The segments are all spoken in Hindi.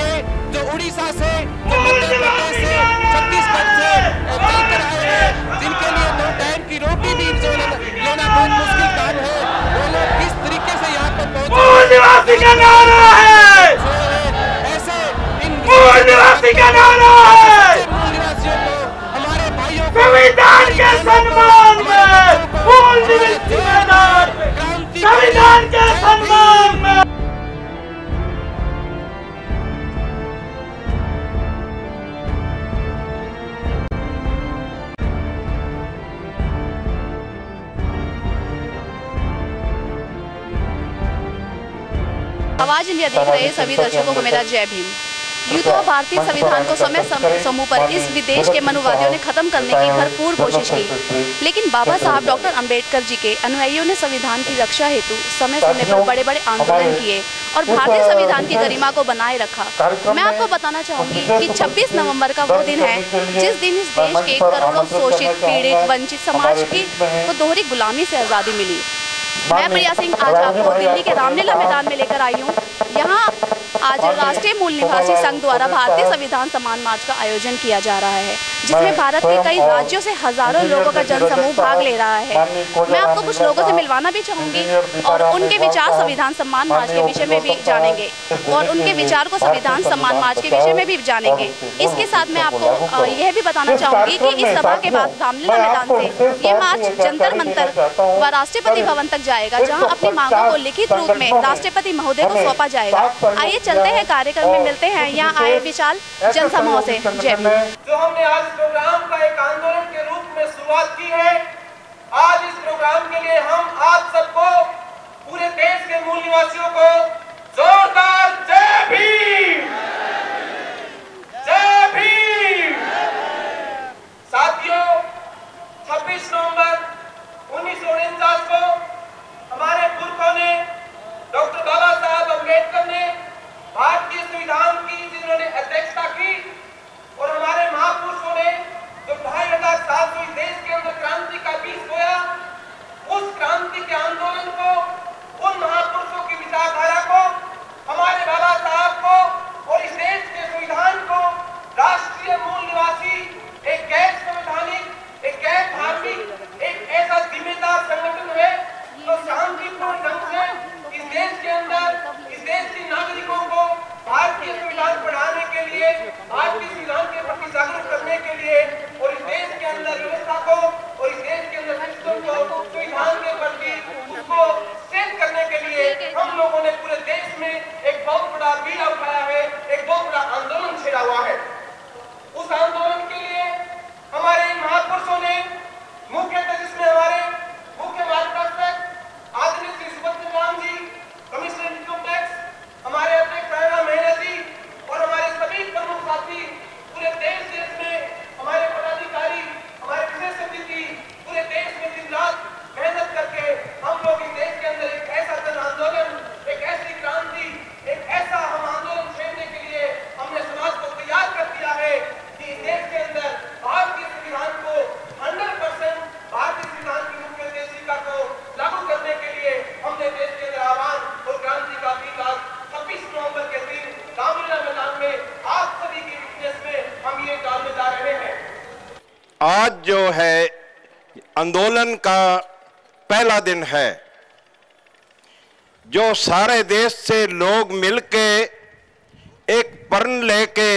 ये जो उड़ीसा से, जो मध्य प्रदेश से, छत्तीसगढ़ से चलकर आए हैं, जिनके लिए 2 टाइम की रोटी भी जो लेना बहुत मुश्किल काम है, वो लोग किस तरीके से यहाँ पर पहुंचे। मूल निवासी का नारा है, ऐसे इन मूल निवासी का नारा है, मूल निवासियों को, हमारे भाइयों को संविधान के सम्मान में, मूल निवासी मैदान में, संविधान के सम्मान में। आवाज इंडिया देख रहे सभी दर्शकों को मेरा जय भीम। यूं तो भारतीय संविधान को समय समूह पर इस विदेश के मनुवादियों ने खत्म करने की भरपूर कोशिश की, लेकिन बाबा साहब डॉक्टर अंबेडकर जी के अनुयायियों ने संविधान की रक्षा हेतु समय समय पर बड़े बड़े आंदोलन किए और भारतीय संविधान की गरिमा को बनाए रखा। मैं आपको बताना चाहूंगी कि 26 नवंबर का वो दिन है जिस दिन इस देश के करोड़ों शोषित, पीड़ित, वंचित समाज की को दोहरी गुलामी से आज़ादी मिली। मैं प्रिया सिंह आज आपको दिल्ली के रामलीला मैदान में लेकर आई हूँ। यहाँ आज राष्ट्रीय मूल निवासी संघ द्वारा भारतीय संविधान सम्मान मार्च का आयोजन किया जा रहा है, जिसमें भारत के कई राज्यों से हजारों लोगों का जनसमूह भाग ले रहा है। मैं आपको कुछ लोगों से मिलवाना भी चाहूंगी और उनके विचार संविधान सम्मान मार्च के विषय में भी जानेंगे और उनके विचार को संविधान सम्मान मार्च के विषय में भी जानेंगे। इसके साथ मैं आपको यह भी बताना चाहूंगी कि इस सभा के बाद रामलीला मैदान से ये मार्च जंतर मंतर व राष्ट्रपति भवन तक जाएगा, जहाँ अपनी मांगों को लिखित रूप में राष्ट्रपति महोदय को सौंपा जाएगा। आइए चलते हैं कार्यक्रम में, मिलते हैं यहाँ आए विशाल जनसमूह से। जय भीम। जो हमने आज प्रोग्राम का एक आंदोलन के रूप में शुरुआत की है, आज इस प्रोग्राम के लिए हम आप सबको, पूरे देश के मूल निवासियों को जोरदार जय भीम, जय भीम। साथियों, 26 नवंबर 1949 को हमारे पुरखों ने, डॉक्टर बाबा साहब अम्बेडकर ने भारतीय संविधान की जिन्होंने अध्यक्षता की और हमारे महापुरुषों ने जो 2500 साल से देश के अंदर क्रांति का बीज बोया, उस क्रांति के आंदोलन को, उन महापुरुषों की विचारधारा को, हमारे बाबा साहब को और इस देश के संविधान को राष्ट्रीय मूल निवासी एक गैर संवैधानिक, एक गैर धार्मिक, एक ऐसा जिम्मेदार संगठन है जो शांतिपूर्ण ढंग से इस देश के अंदर, इस देश के नागरिकों को भारतीय संविधान पढ़ाने के लिए, भारतीय संविधान के प्रति जागरूक करने के लिए और इस देश के अंदर व्यवस्था को और इस देश के अंदर सिस्टम को संविधान के प्रति उसको सेट करने के लिए हम लोगों ने पूरे देश में एक बहुत बड़ा बीड़ा उठाया है, एक बहुत बड़ा आंदोलन छेड़ा हुआ है। उस आंदोलन के लिए हमारे महापुरुषों ने मुख्यतः, जिसमें हमारे मुख्य मार्गदर्शक आदरणीय Shri Subhadra Ram ji, commissioner income tax, हमारे अध्यक्ष राणा मेहरा जी और हमारे सभी प्रमुख साथी पूरे देश में, हमारे पदाधिकारी, हमारे विशेष अतिथि पूरे देश में दिन रात मेहनत करके हम लोग इस देश के अंदर एक ऐसा जन आंदोलन, एक ऐसी क्रांति, एक ऐसा हम आंदोलन छेड़ने के लिए हमने समाज को तैयार कर दिया है कि इस देश के अंदर भारतीय संविधान को 100% भारतीय संविधान की मुख्य उद्देशिका को लागू करने के लिए हमने देश के अंदर आह्वान और क्रांति का बीज आज 26 नवंबर के दिन रामलीला मैदान में आप सभी की विटनेस में हम ये डालने जा रहे हैं। आज जो है आंदोलन का पहला दिन है, जो सारे देश से लोग मिलके एक प्रण लेके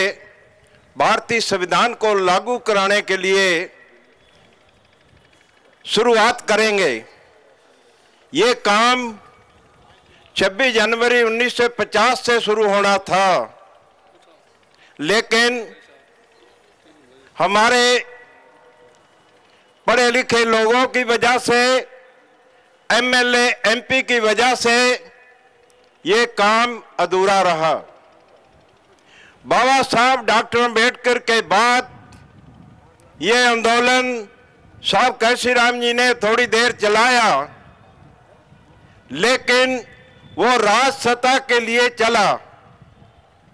भारतीय संविधान को लागू कराने के लिए शुरुआत करेंगे। ये काम 26 जनवरी 1950 से शुरू होना था, लेकिन हमारे पढ़े लिखे लोगों की वजह से, एमएलए एमपी की वजह से ये काम अधूरा रहा। बाबा साहब डॉक्टर अंबेडकर के बाद ये आंदोलन साहब कैसीराम जी ने थोड़ी देर चलाया, लेकिन वो राज सत्ता के लिए चला,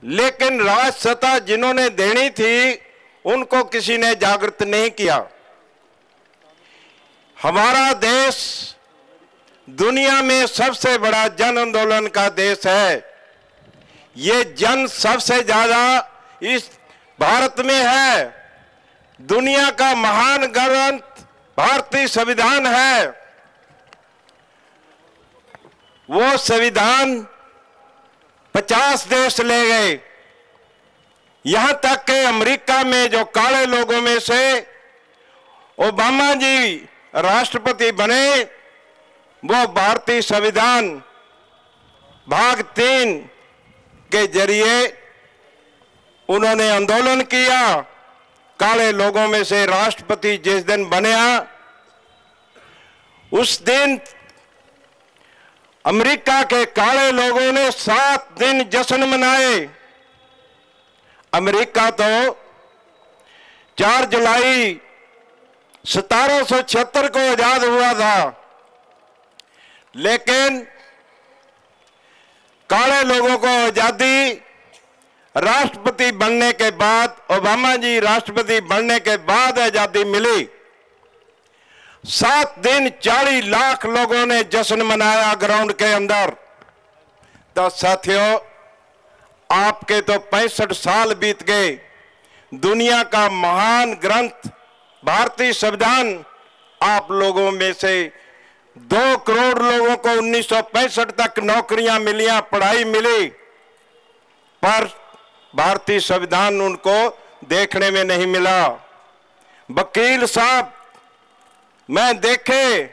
लेकिन राज सत्ता जिन्होंने देनी थी उनको किसी ने जागृत नहीं किया। हमारा देश दुनिया में सबसे बड़ा जन आंदोलन का देश है। ये जन सबसे ज्यादा इस भारत में है। दुनिया का महान ग्रंथ भारतीय संविधान है। वो संविधान 50 देश ले गए, यहां तक कि अमेरिका में जो काले लोगों में से ओबामा जी राष्ट्रपति बने, वो भारतीय संविधान भाग 3 के जरिए उन्होंने आंदोलन किया। काले लोगों में से राष्ट्रपति जिस दिन बना, उस दिन अमेरिका के काले लोगों ने 7 दिन जश्न मनाए। अमेरिका तो 4 जुलाई 1776 को आजाद हुआ था, लेकिन काले लोगों को आजादी राष्ट्रपति बनने के बाद, ओबामा जी राष्ट्रपति बनने के बाद आजादी मिली। 7 दिन 40 लाख लोगों ने जश्न मनाया ग्राउंड के अंदर। तो साथियों, आपके तो 65 साल बीत गए। दुनिया का महान ग्रंथ भारतीय संविधान, आप लोगों में से 2 करोड़ लोगों को 1965 तक नौकरियां मिलियां, पढ़ाई मिली, पर भारतीय संविधान उनको देखने में नहीं मिला। वकील साहब मैं देखे,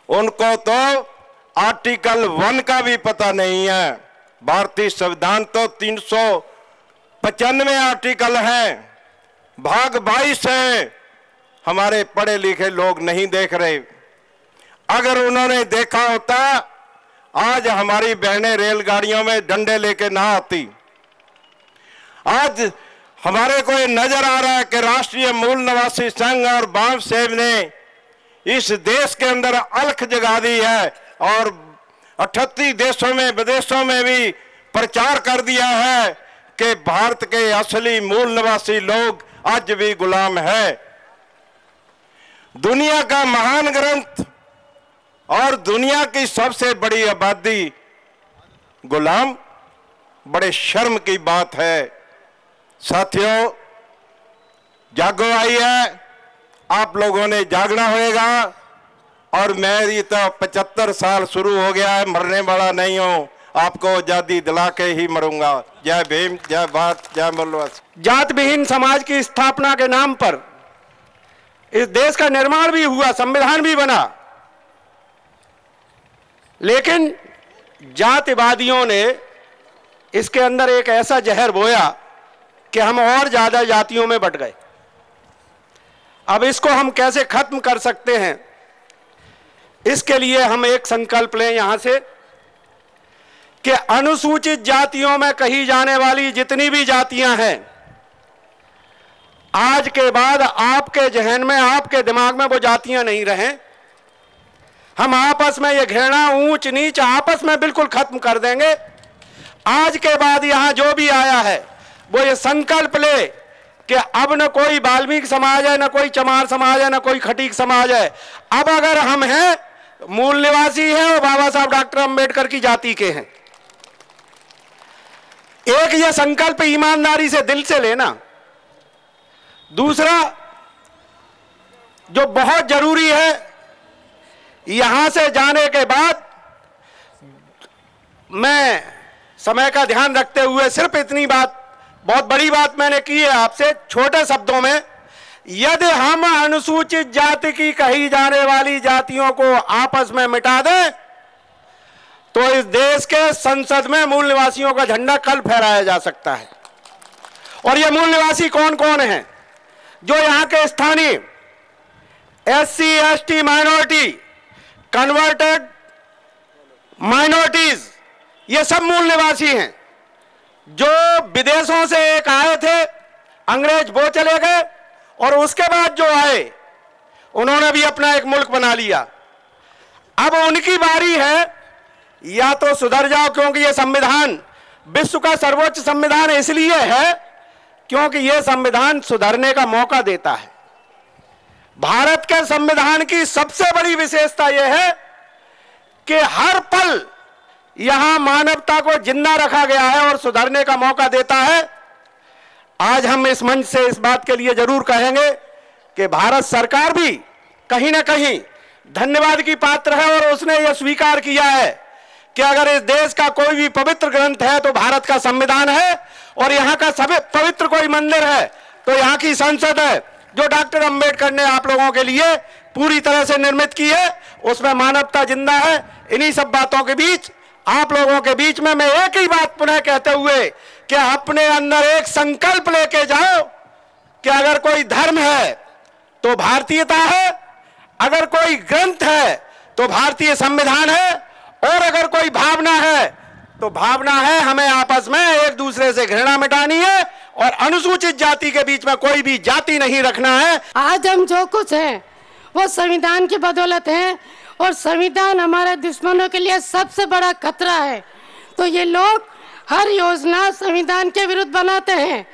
उनको तो आर्टिकल 1 का भी पता नहीं है। भारतीय संविधान तो 395 आर्टिकल हैं, भाग 22 है। हमारे पढ़े लिखे लोग नहीं देख रहे। अगर उन्होंने देखा होता, आज हमारी बहनें रेलगाड़ियों में डंडे लेके ना आती। आज हमारे को ये नजर आ रहा है कि राष्ट्रीय मूल निवासी संघ और बामसेब ने इस देश के अंदर अलख जगा दी है और 38 देशों में, विदेशों में भी प्रचार कर दिया है कि भारत के असली मूल निवासी लोग आज भी गुलाम है। दुनिया का महान ग्रंथ और दुनिया की सबसे बड़ी आबादी गुलाम, बड़े शर्म की बात है। साथियों, जागो आई है, आप लोगों ने जागना होगा। और मेरी तो 75 साल शुरू हो गया है, मरने वाला नहीं हूं, आपको आजादी दिला के ही मरूंगा। जय भीम, जय भारत, जय मूलवासी। जात विहीन समाज की स्थापना के नाम पर इस देश का निर्माण भी हुआ, संविधान भी बना, लेकिन जातिवादियों ने इसके अंदर एक ऐसा जहर बोया कि हम और ज्यादा जातियों में बंट गए। अब इसको हम कैसे खत्म कर सकते हैं, इसके लिए हम एक संकल्प लें यहां से कि अनुसूचित जातियों में कही जाने वाली जितनी भी जातियां हैं, आज के बाद आपके जहन में, आपके दिमाग में वो जातियां नहीं रहें। हम आपस में ये घृणा, ऊंच नीच आपस में बिल्कुल खत्म कर देंगे। आज के बाद यहां जो भी आया है वो ये संकल्प ले कि अब न कोई वाल्मीकि समाज है, न कोई चमार समाज है, न कोई खटीक समाज है। अब अगर हम हैं, मूल निवासी हैं और बाबा साहब डॉक्टर अंबेडकर की जाति के हैं। एक ये संकल्प ईमानदारी से दिल से लेना। दूसरा जो बहुत जरूरी है, यहां से जाने के बाद मैं समय का ध्यान रखते हुए सिर्फ इतनी बात, बहुत बड़ी बात मैंने की है आपसे, छोटे शब्दों में, यदि हम अनुसूचित जाति की कही जाने वाली जातियों को आपस में मिटा दें तो इस देश के संसद में मूल निवासियों का झंडा कल फहराया जा सकता है। और ये मूल निवासी कौन कौन हैं? जो यहाँ के स्थानीय SC ST minority, converted minorities, ये सब मूल निवासी हैं। जो विदेशों से एक आए थे, अंग्रेज वो चले गए और उसके बाद जो आए उन्होंने भी अपना एक मुल्क बना लिया। अब उनकी बारी है, या तो सुधर जाओ, क्योंकि ये संविधान विश्व का सर्वोच्च संविधान इसलिए है क्योंकि यह संविधान सुधरने का मौका देता है। भारत के संविधान की सबसे बड़ी विशेषता यह है कि हर पल यहां मानवता को जिंदा रखा गया है और सुधरने का मौका देता है। आज हम इस मंच से इस बात के लिए जरूर कहेंगे कि भारत सरकार भी कहीं ना कहीं धन्यवाद की पात्र है और उसने यह स्वीकार किया है कि अगर इस देश का कोई भी पवित्र ग्रंथ है तो भारत का संविधान है, और यहाँ का सभी पवित्र कोई मंदिर है तो यहाँ की संसद है, जो डॉक्टर अंबेडकर ने आप लोगों के लिए पूरी तरह से निर्मित की है। उसमें मानवता जिंदा है। इन्हीं सब बातों के बीच, आप लोगों के बीच में मैं एक ही बात पुनः कहते हुए कि अपने अंदर एक संकल्प लेके जाओ कि अगर कोई धर्म है तो भारतीयता है, अगर कोई ग्रंथ है तो भारतीय संविधान है, और अगर कोई भावना है तो भावना है हमें आपस में एक दूसरे से घृणा मिटानी है और अनुसूचित जाति के बीच में कोई भी जाति नहीं रखना है। आज हम जो कुछ हैं वो संविधान की बदौलत है, और संविधान हमारे दुश्मनों के लिए सबसे बड़ा खतरा है। तो ये लोग हर योजना संविधान के विरुद्ध बनाते हैं,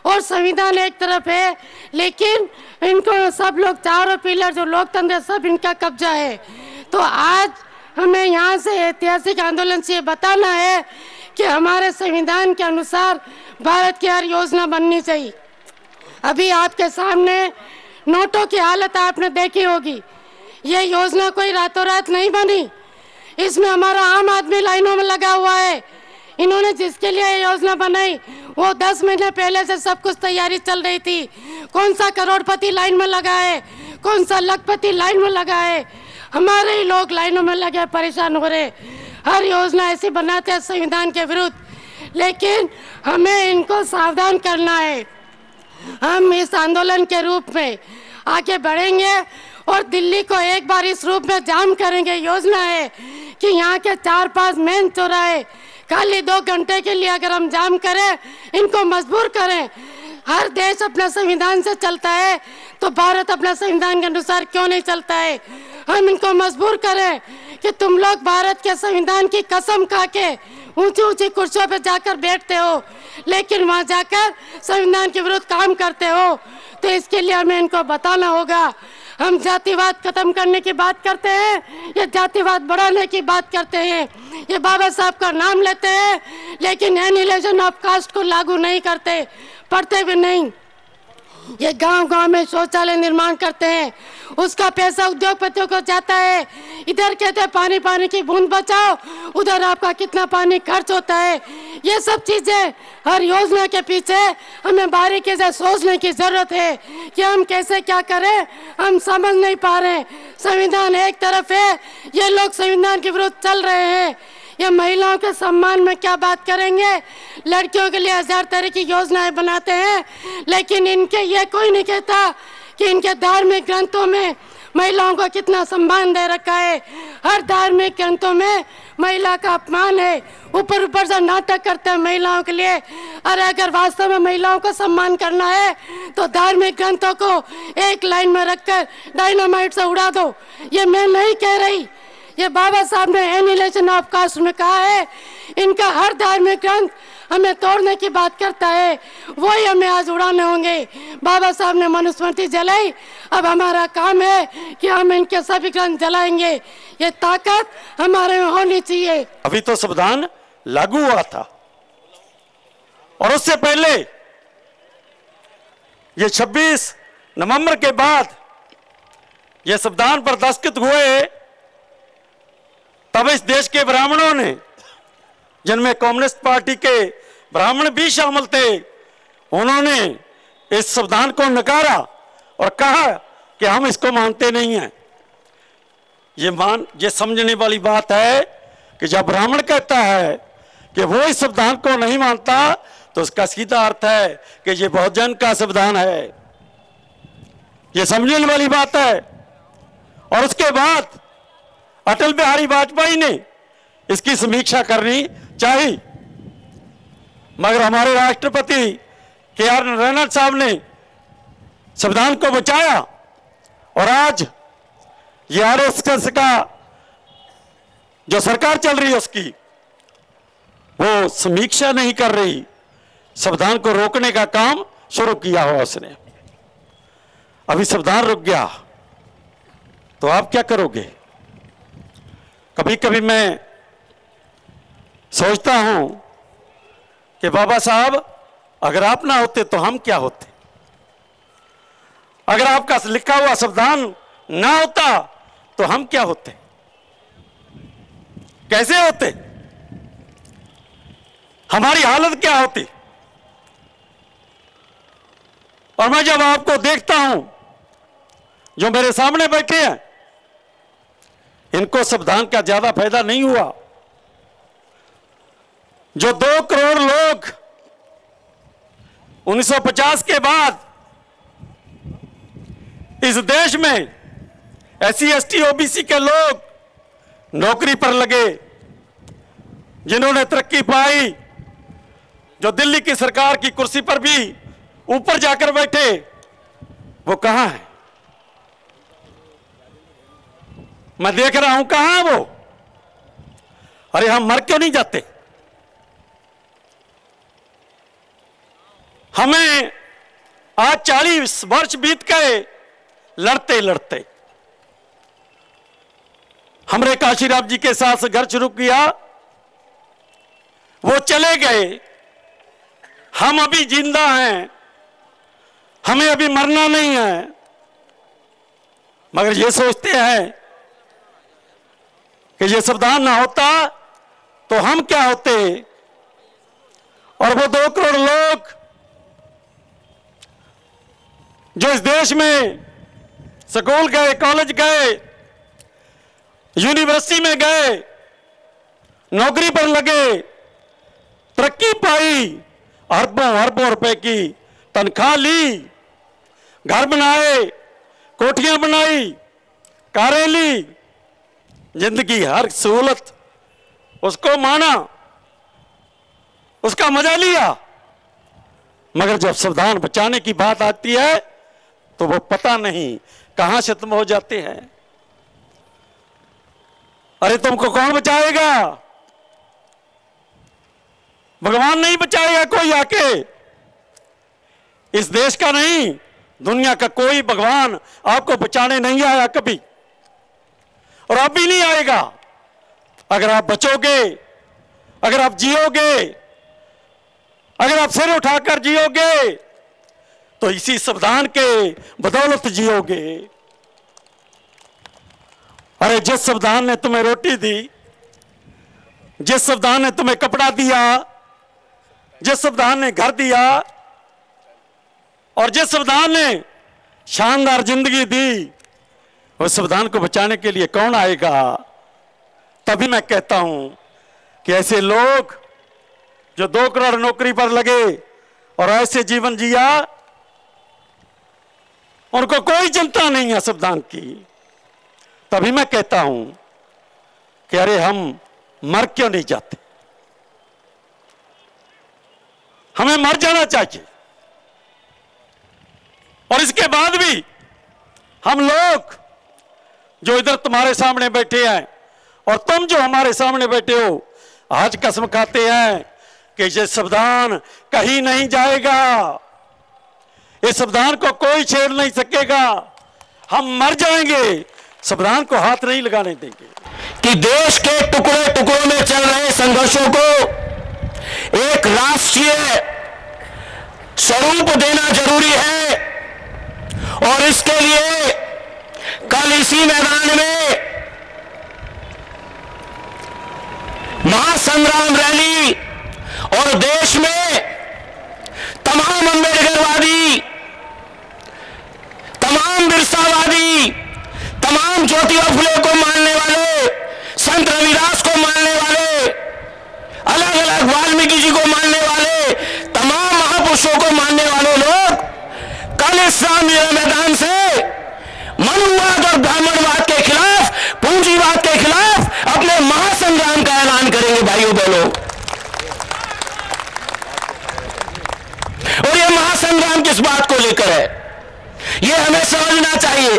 और संविधान एक तरफ है लेकिन इनको सब लोग चारों पिलर जो लोकतंत्र है सब इनका कब्जा है। तो आज हमें यहाँ से ऐतिहासिक आंदोलन से बताना है कि हमारे संविधान के अनुसार भारत की हर योजना बननी चाहिए। अभी आपके सामने नोटों की हालत आपने देखी होगी। ये योजना कोई रातों रात नहीं बनी, इसमें हमारा आम आदमी लाइनों में लगा हुआ है। इन्होंने जिसके लिए ये योजना बनाई वो 10 महीने पहले से सब कुछ तैयारी चल रही थी। कौन सा करोड़पति लाइन में लगा है, कौन सा लखपति लाइन में लगा है, हमारे ही लोग लाइनों में लगे परेशान हो रहे। हर योजना ऐसी बनाते हैं संविधान के विरुद्ध, लेकिन हमें इनको सावधान करना है। हम इस आंदोलन के रूप में आगे बढ़ेंगे और दिल्ली को एक बार इस रूप में जाम करेंगे। योजना है कि यहाँ के 4-5 मेन चौराहे खाली 2 घंटे के लिए अगर हम जाम करें, इनको मजबूर करें। हर देश अपना संविधान से चलता है तो भारत अपना संविधान के अनुसार क्यों नहीं चलता है। हम इनको मजबूर करें कि तुम लोग भारत के संविधान की कसम खा के ऊंची ऊंची कुर्सियों पे जाकर बैठते हो, लेकिन वहां जाकर संविधान के विरुद्ध काम करते हो। तो इसके लिए हमें इनको बताना होगा। हम जातिवाद खत्म करने की बात करते हैं, ये जातिवाद बढ़ाने की बात करते हैं। ये बाबा साहब का नाम लेते हैं लेकिन एनिहिलेशन ऑफ कास्ट को लागू नहीं करते, पढ़ते भी नहीं। ये गांव-गांव में शौचालय निर्माण करते हैं, उसका पैसा उद्योगपतियों को जाता है। इधर कहते हैं पानी पानी की बूंद बचाओ, उधर आपका कितना पानी खर्च होता है। ये सब चीजें हर योजना के पीछे हमें बारीकी से सोचने की जरूरत है कि हम कैसे क्या करें। हम समझ नहीं पा रहे। संविधान एक तरफ है, ये लोग संविधान के विरुद्ध चल रहे हैं। ये महिलाओं के सम्मान में क्या बात करेंगे, लड़कियों के लिए 1000 तरह की योजनाएं बनाते हैं, लेकिन इनके ये कोई नहीं कहता कि इनके धार्मिक ग्रंथों में महिलाओं को कितना सम्मान दे रखा है। हर धार्मिक ग्रंथों में महिला का अपमान है, ऊपर ऊपर से नाटक करते हैं महिलाओं के लिए। अरे अगर वास्तव में महिलाओं को सम्मान करना है तो धार्मिक ग्रंथों को एक लाइन में रखकर डायनामाइट से उड़ा दो। ये मैं नहीं कह रही, ये बाबा साहब ने एनिहिलेशन ऑफ कास्ट में कहा है। इनका हर धार्मिक ग्रंथ हमें तोड़ने की बात करता है, वही हमें आज उड़ाने होंगे। बाबा साहब ने मनुस्मृति जलाई, अब हमारा काम है कि हम इनके सभी ग्रंथ जलाएंगे। ये ताकत हमारे में होनी चाहिए। अभी तो संविधान लागू हुआ था और उससे पहले ये 26 नवंबर के बाद ये संविधान पर दस्तखत हुए, तब इस देश के ब्राह्मणों ने, जिनमें कम्युनिस्ट पार्टी के ब्राह्मण भी शामिल थे, उन्होंने इस संविधान को नकारा और कहा कि हम इसको मानते नहीं हैं। ये समझने वाली बात है कि जब ब्राह्मण कहता है कि वो इस संविधान को नहीं मानता तो उसका सीधा अर्थ है कि ये बहुजन का संविधान है। ये समझने वाली बात है। और उसके बाद अटल बिहारी वाजपेयी ने इसकी समीक्षा करनी चाहिए, मगर हमारे राष्ट्रपति KR नारायण साहब ने संविधान को बचाया और आज ये RSS का जो सरकार चल रही है उसकी वो समीक्षा नहीं कर रही, संविधान को रोकने का काम शुरू किया हुआ उसने। अभी संविधान रुक गया तो आप क्या करोगे? कभी कभी मैं सोचता हूं कि बाबा साहब अगर आप ना होते तो हम क्या होते, अगर आपका लिखा हुआ संविधान ना होता तो हम क्या होते, कैसे होते, हमारी हालत क्या होती। और मैं जब आपको देखता हूं जो मेरे सामने बैठे हैं, इनको संविधान का ज्यादा फायदा नहीं हुआ। जो 2 करोड़ लोग 1950 के बाद इस देश में SC ST OBC के लोग नौकरी पर लगे, जिन्होंने तरक्की पाई, जो दिल्ली की सरकार की कुर्सी पर भी ऊपर जाकर बैठे, वो कहां है? मैं देख रहा हूं कहां है वो। अरे हम मर क्यों नहीं जाते? हमें आज 40 वर्ष बीत गए लड़ते लड़ते। हमने काशीराम जी के साथ संघर्ष शुरू किया, वो चले गए, हम अभी जिंदा हैं, हमें अभी मरना नहीं है, मगर ये सोचते हैं कि ये संविधान ना होता तो हम क्या होते। और वो 2 करोड़ लोग जो इस देश में स्कूल गए, कॉलेज गए, यूनिवर्सिटी में गए, नौकरी पर लगे, तरक्की पाई, अरबों अरबों रुपए की तनख्वाह ली, घर बनाए, कोठियां बनाई, कारें ली, जिंदगी हर सहूलत उसको माना, उसका मजा लिया। मगर जब संविधान बचाने की बात आती है तो वो पता नहीं कहां से तुम हो जाते हैं। अरे तुमको कौन बचाएगा? भगवान नहीं बचाएगा कोई आके। इस देश का नहीं, दुनिया का कोई भगवान आपको बचाने नहीं आया कभी, और अब भी नहीं आएगा। अगर आप बचोगे, अगर आप जियोगे, अगर आप सिर उठाकर जियोगे, तो इसी संविधान के बदौलत जियोगे। अरे जिस संविधान ने तुम्हें रोटी दी, जिस संविधान ने तुम्हें कपड़ा दिया, जिस संविधान ने घर दिया, और जिस संविधान ने शानदार जिंदगी दी, उस संविधान को बचाने के लिए कौन आएगा? तभी मैं कहता हूं कि ऐसे लोग जो 2 करोड़ नौकरी पर लगे और ऐसे जीवन जिया, उनको कोई चिंता नहीं है संविधान की। तभी मैं कहता हूं कि अरे हम मर क्यों नहीं जाते? हमें मर जाना चाहिए। और इसके बाद भी हम लोग जो इधर तुम्हारे सामने बैठे हैं और तुम जो हमारे सामने बैठे हो, आज कसम खाते हैं कि ये संविधान कहीं नहीं जाएगा, इस संविधान को कोई छेड़ नहीं सकेगा। हम मर जाएंगे, संविधान को हाथ नहीं लगाने देंगे। कि देश के टुकड़े टुकड़ों में चल रहे संघर्षों को एक राष्ट्रीय स्वरूप देना जरूरी है, और इसके लिए कल इसी मैदान में महासंग्राम रैली और देश में तमाम अम्बेडकरवादी, तमाम बिरसावादी, तमाम ज्योतिबा फुले को मानने वाले, संत रविदास को मानने वाले, अलग अलग वाल्मीकि जी को मानने वाले, तमाम महापुरुषों को मानने वाले लोग कल इस रामलीला मैदान से मनुवाद और ब्राह्मणवाद के खिलाफ, पूंजीवाद के खिलाफ अपने महासंग्राम का ऐलान करेंगे भाइयों बहनों। और यह महासंग्राम किस बात को लेकर है, यह हमें समझना चाहिए।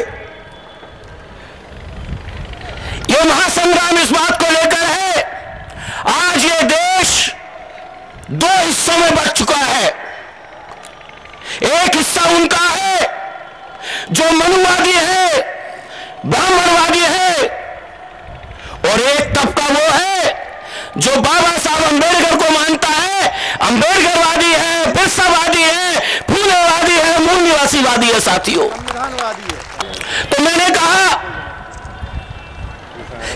यह महासंग्राम इस बात को लेकर है, आज यह देश 2 हिस्सों में बंट चुका है। एक हिस्सा उनका है जो मनुवादी है, ब्राह्मणवादी है, और एक तबका वो है जो बाबा साहब अंबेडकर को मानता है, अंबेडकरवादी है, बिरसावादी है, फूलेवादी है, मूल निवासीवादी है साथियों। तो मैंने कहा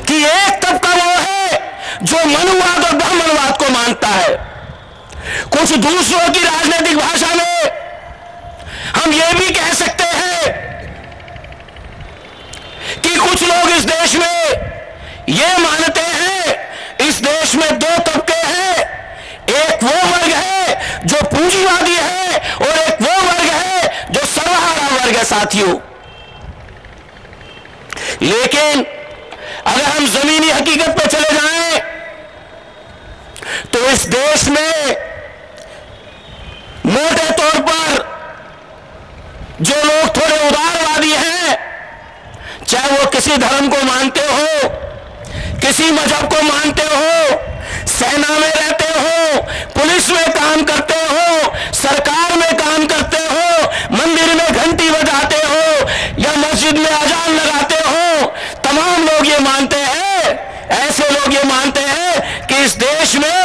कि एक तबका वो है जो मनुवाद और ब्राह्मणवाद को मानता है। कुछ दूसरों की राजनीतिक भाषा में हम ये भी कह सकते हैं कि कुछ लोग इस देश में ये मानते हैं, इस देश में दो तबके हैं, एक वो वर्ग है जो पूंजीवादी है और एक वो वर्ग है जो सर्वहारा वर्ग है साथियों। लेकिन अगर हम जमीनी हकीकत पे चले जाएं तो इस देश में मोटे तौर पर जो लोग थोड़े उदारवादी हैं, चाहे वो किसी धर्म को मानते हो, किसी मजहब को मानते हो, सेना में रहते हो, पुलिस में काम करते हो, सरकार में काम करते हो, मंदिर में घंटी बजाते हो या मस्जिद में अजान लगाते हो, तमाम लोग ये मानते हैं, ऐसे लोग ये मानते हैं कि इस देश में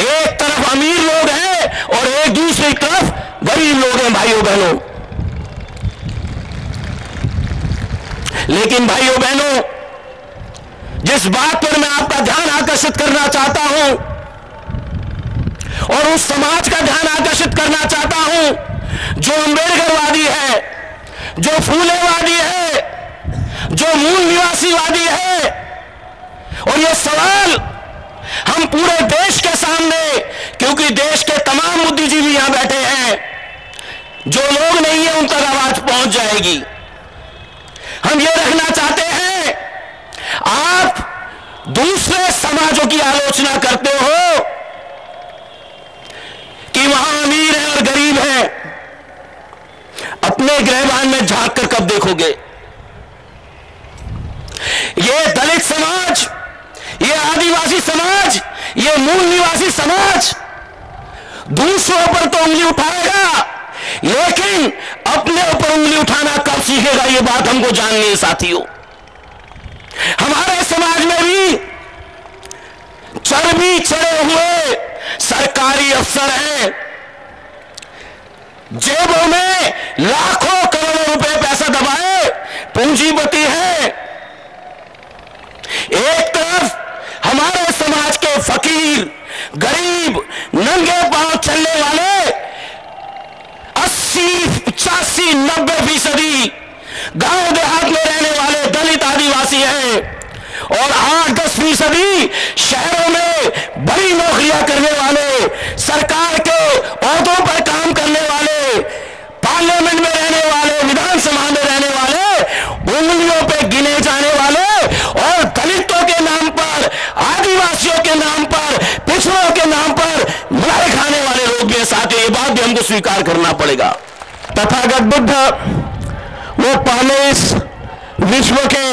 एक तरफ अमीर लोग हैं और एक दूसरी तरफ गरीब लोग हैं भाइयों बहनों। लेकिन भाइयों बहनों, जिस बात पर मैं आपका ध्यान आकर्षित करना चाहता हूं और उस समाज का ध्यान आकर्षित करना चाहता हूं जो अंबेडकरवादी है, जो फूलेवादी है, जो मूल निवासीवादी है, और यह सवाल हम पूरे देश के सामने, क्योंकि देश के तमाम बुद्धिजीवी यहां बैठे हैं, जो लोग नहीं है उन तक आवाज पहुंच जाएगी। हम ये रखना चाहते हैं, आप दूसरे समाजों की आलोचना करते हो कि वहां अमीर है और गरीब है, अपने गृहबान में झांक कर कब देखोगे? ये दलित समाज, ये आदिवासी समाज, ये मूल निवासी समाज दूसरों पर तो उंगली उठाएगा, लेकिन अपने ऊपर उंगली उठाना कब सीखेगा? ये बात हमको जाननी है साथियों। हमारे समाज में भी चर्बी चढ़े हुए सरकारी अफसर हैं, जेबों में लाखों करोड़ों रुपए पैसा दबाए पूंजीपति हैं। एक तरफ हमारे समाज के फकीर, गरीब, नंगे पांव चलने वाले 80, 85, 90% गांव देहात में रहने वाले दलित आदिवासी हैं और 8-10% शहरों में बड़ी नौकरियां करने वाले, सरकार के ओहदों पर काम करने वाले, पार्लियामेंट में रहने वाले, विधानसभा में रहने वाले, उंगलियों पे गिने जाने वाले और दलितों के नाम पर, आदिवासियों के नाम पर, पिछड़ों के नाम पर बुराई खाने वाले लोग भी साथ ही, ये बात भी हमको स्वीकार करना पड़ेगा। तथागत बुद्ध वो पहले इस विश्व के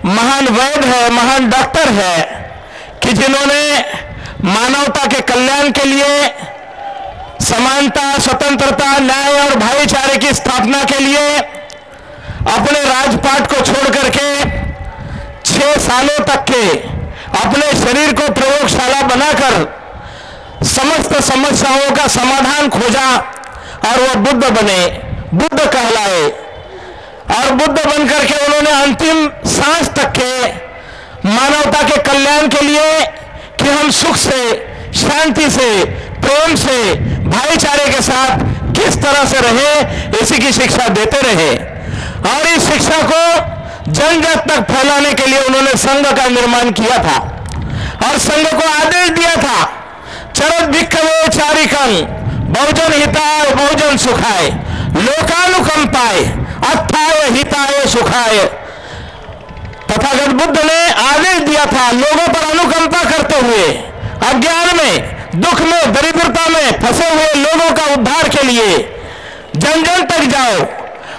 महान वैद्य है, महान डॉक्टर है कि जिन्होंने मानवता के कल्याण के लिए समानता, स्वतंत्रता, न्याय और भाईचारे की स्थापना के लिए अपने राजपाट को छोड़ करके 6 सालों तक के अपने शरीर को प्रयोगशाला बनाकर समस्त समस्याओं का समाधान खोजा और वो बुद्ध बने, बुद्ध कहलाए। और बुद्ध बनकर के उन्होंने अंतिम सांस तक के मानवता के कल्याण के लिए कि हम सुख से, शांति से, प्रेम से, भाईचारे के साथ किस तरह से रहे, इसी की शिक्षा देते रहे। और इस शिक्षा को जन जन तक फैलाने के लिए उन्होंने संघ का निर्माण किया था और संघ को आदेश दिया था, चरत भिक्खवे चारिकं बहुजन हिताय बहुजन सुखाय लोकानुकंपाय अत्थाय हिताय सुखाय। तथागत बुद्ध ने आदेश दिया था लोगों पर अनुकंपा करते हुए, अज्ञान में, दुख में, दरिद्रता में फंसे हुए लोगों का उद्धार के लिए जन जन तक जाओ,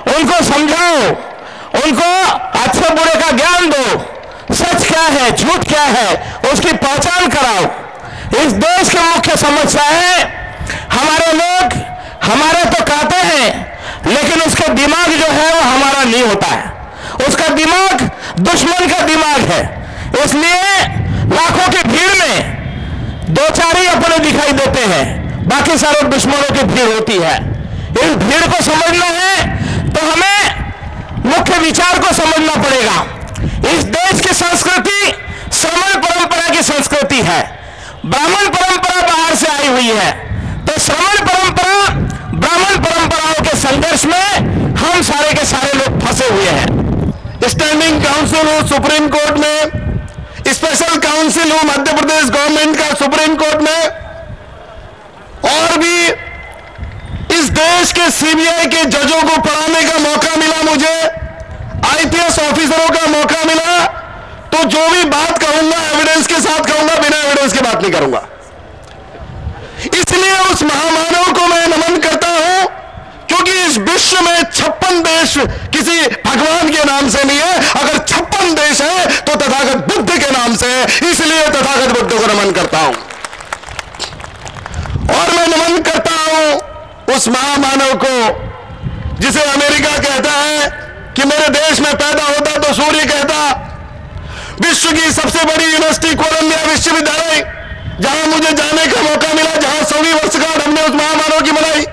उनको समझाओ, उनको अच्छे बुरे का ज्ञान दो, सच क्या है, झूठ क्या है, उसकी पहचान कराओ। इस देश की मुख्य समस्या है हमारे लोग हमारे तो कहते हैं, लेकिन उसका दिमाग जो है वो हमारा नहीं होता है, उसका दिमाग दुश्मन का दिमाग है। इसलिए लाखों की भीड़ में दो चार ही अपने दिखाई देते हैं, बाकी सारे दुश्मनों की भीड़ होती है। इन भीड़ को समझना है तो हमें मुख्य विचार को समझना पड़ेगा। इस देश की संस्कृति श्रमण परंपरा की संस्कृति है। ब्राह्मण परंपरा बाहर से आई हुई है, तो श्रमण परंपरा ब्राह्मण परंपराओं के संघर्ष में हम सारे के सारे लोग फंसे हुए हैं। स्टैंडिंग काउंसिल हो सुप्रीम कोर्ट में, स्पेशल काउंसिल हो मध्य प्रदेश गवर्नमेंट का सुप्रीम कोर्ट में, और भी इस देश के सीबीआई के जजों को पढ़ाने का मौका मिला, मुझे आईपीएस ऑफिसरों का मौका मिला, तो जो भी बात कहूंगा एविडेंस के साथ कहूंगा, बिना एविडेंस के बात नहीं करूंगा। इसलिए उस महामानव को मैं नमन करता हूं, क्योंकि इस विश्व में 56 देश किसी भगवान के नाम से नहीं है। अगर 56 देश है तो तथागत बुद्ध के नाम से है, इसलिए तथागत बुद्ध को नमन करता हूं। और मैं नमन करता हूं उस महामानव को जिसे अमेरिका कहता है कि मेरे देश में पैदा होता तो सूर्य कहता। विश्व की सबसे बड़ी यूनिवर्सिटी कोलंबिया विश्वविद्यालय, जहां मुझे जाने का मौका मिला, जहां 100वीं वर्षगांठ हमने उस महामानव की मनाई,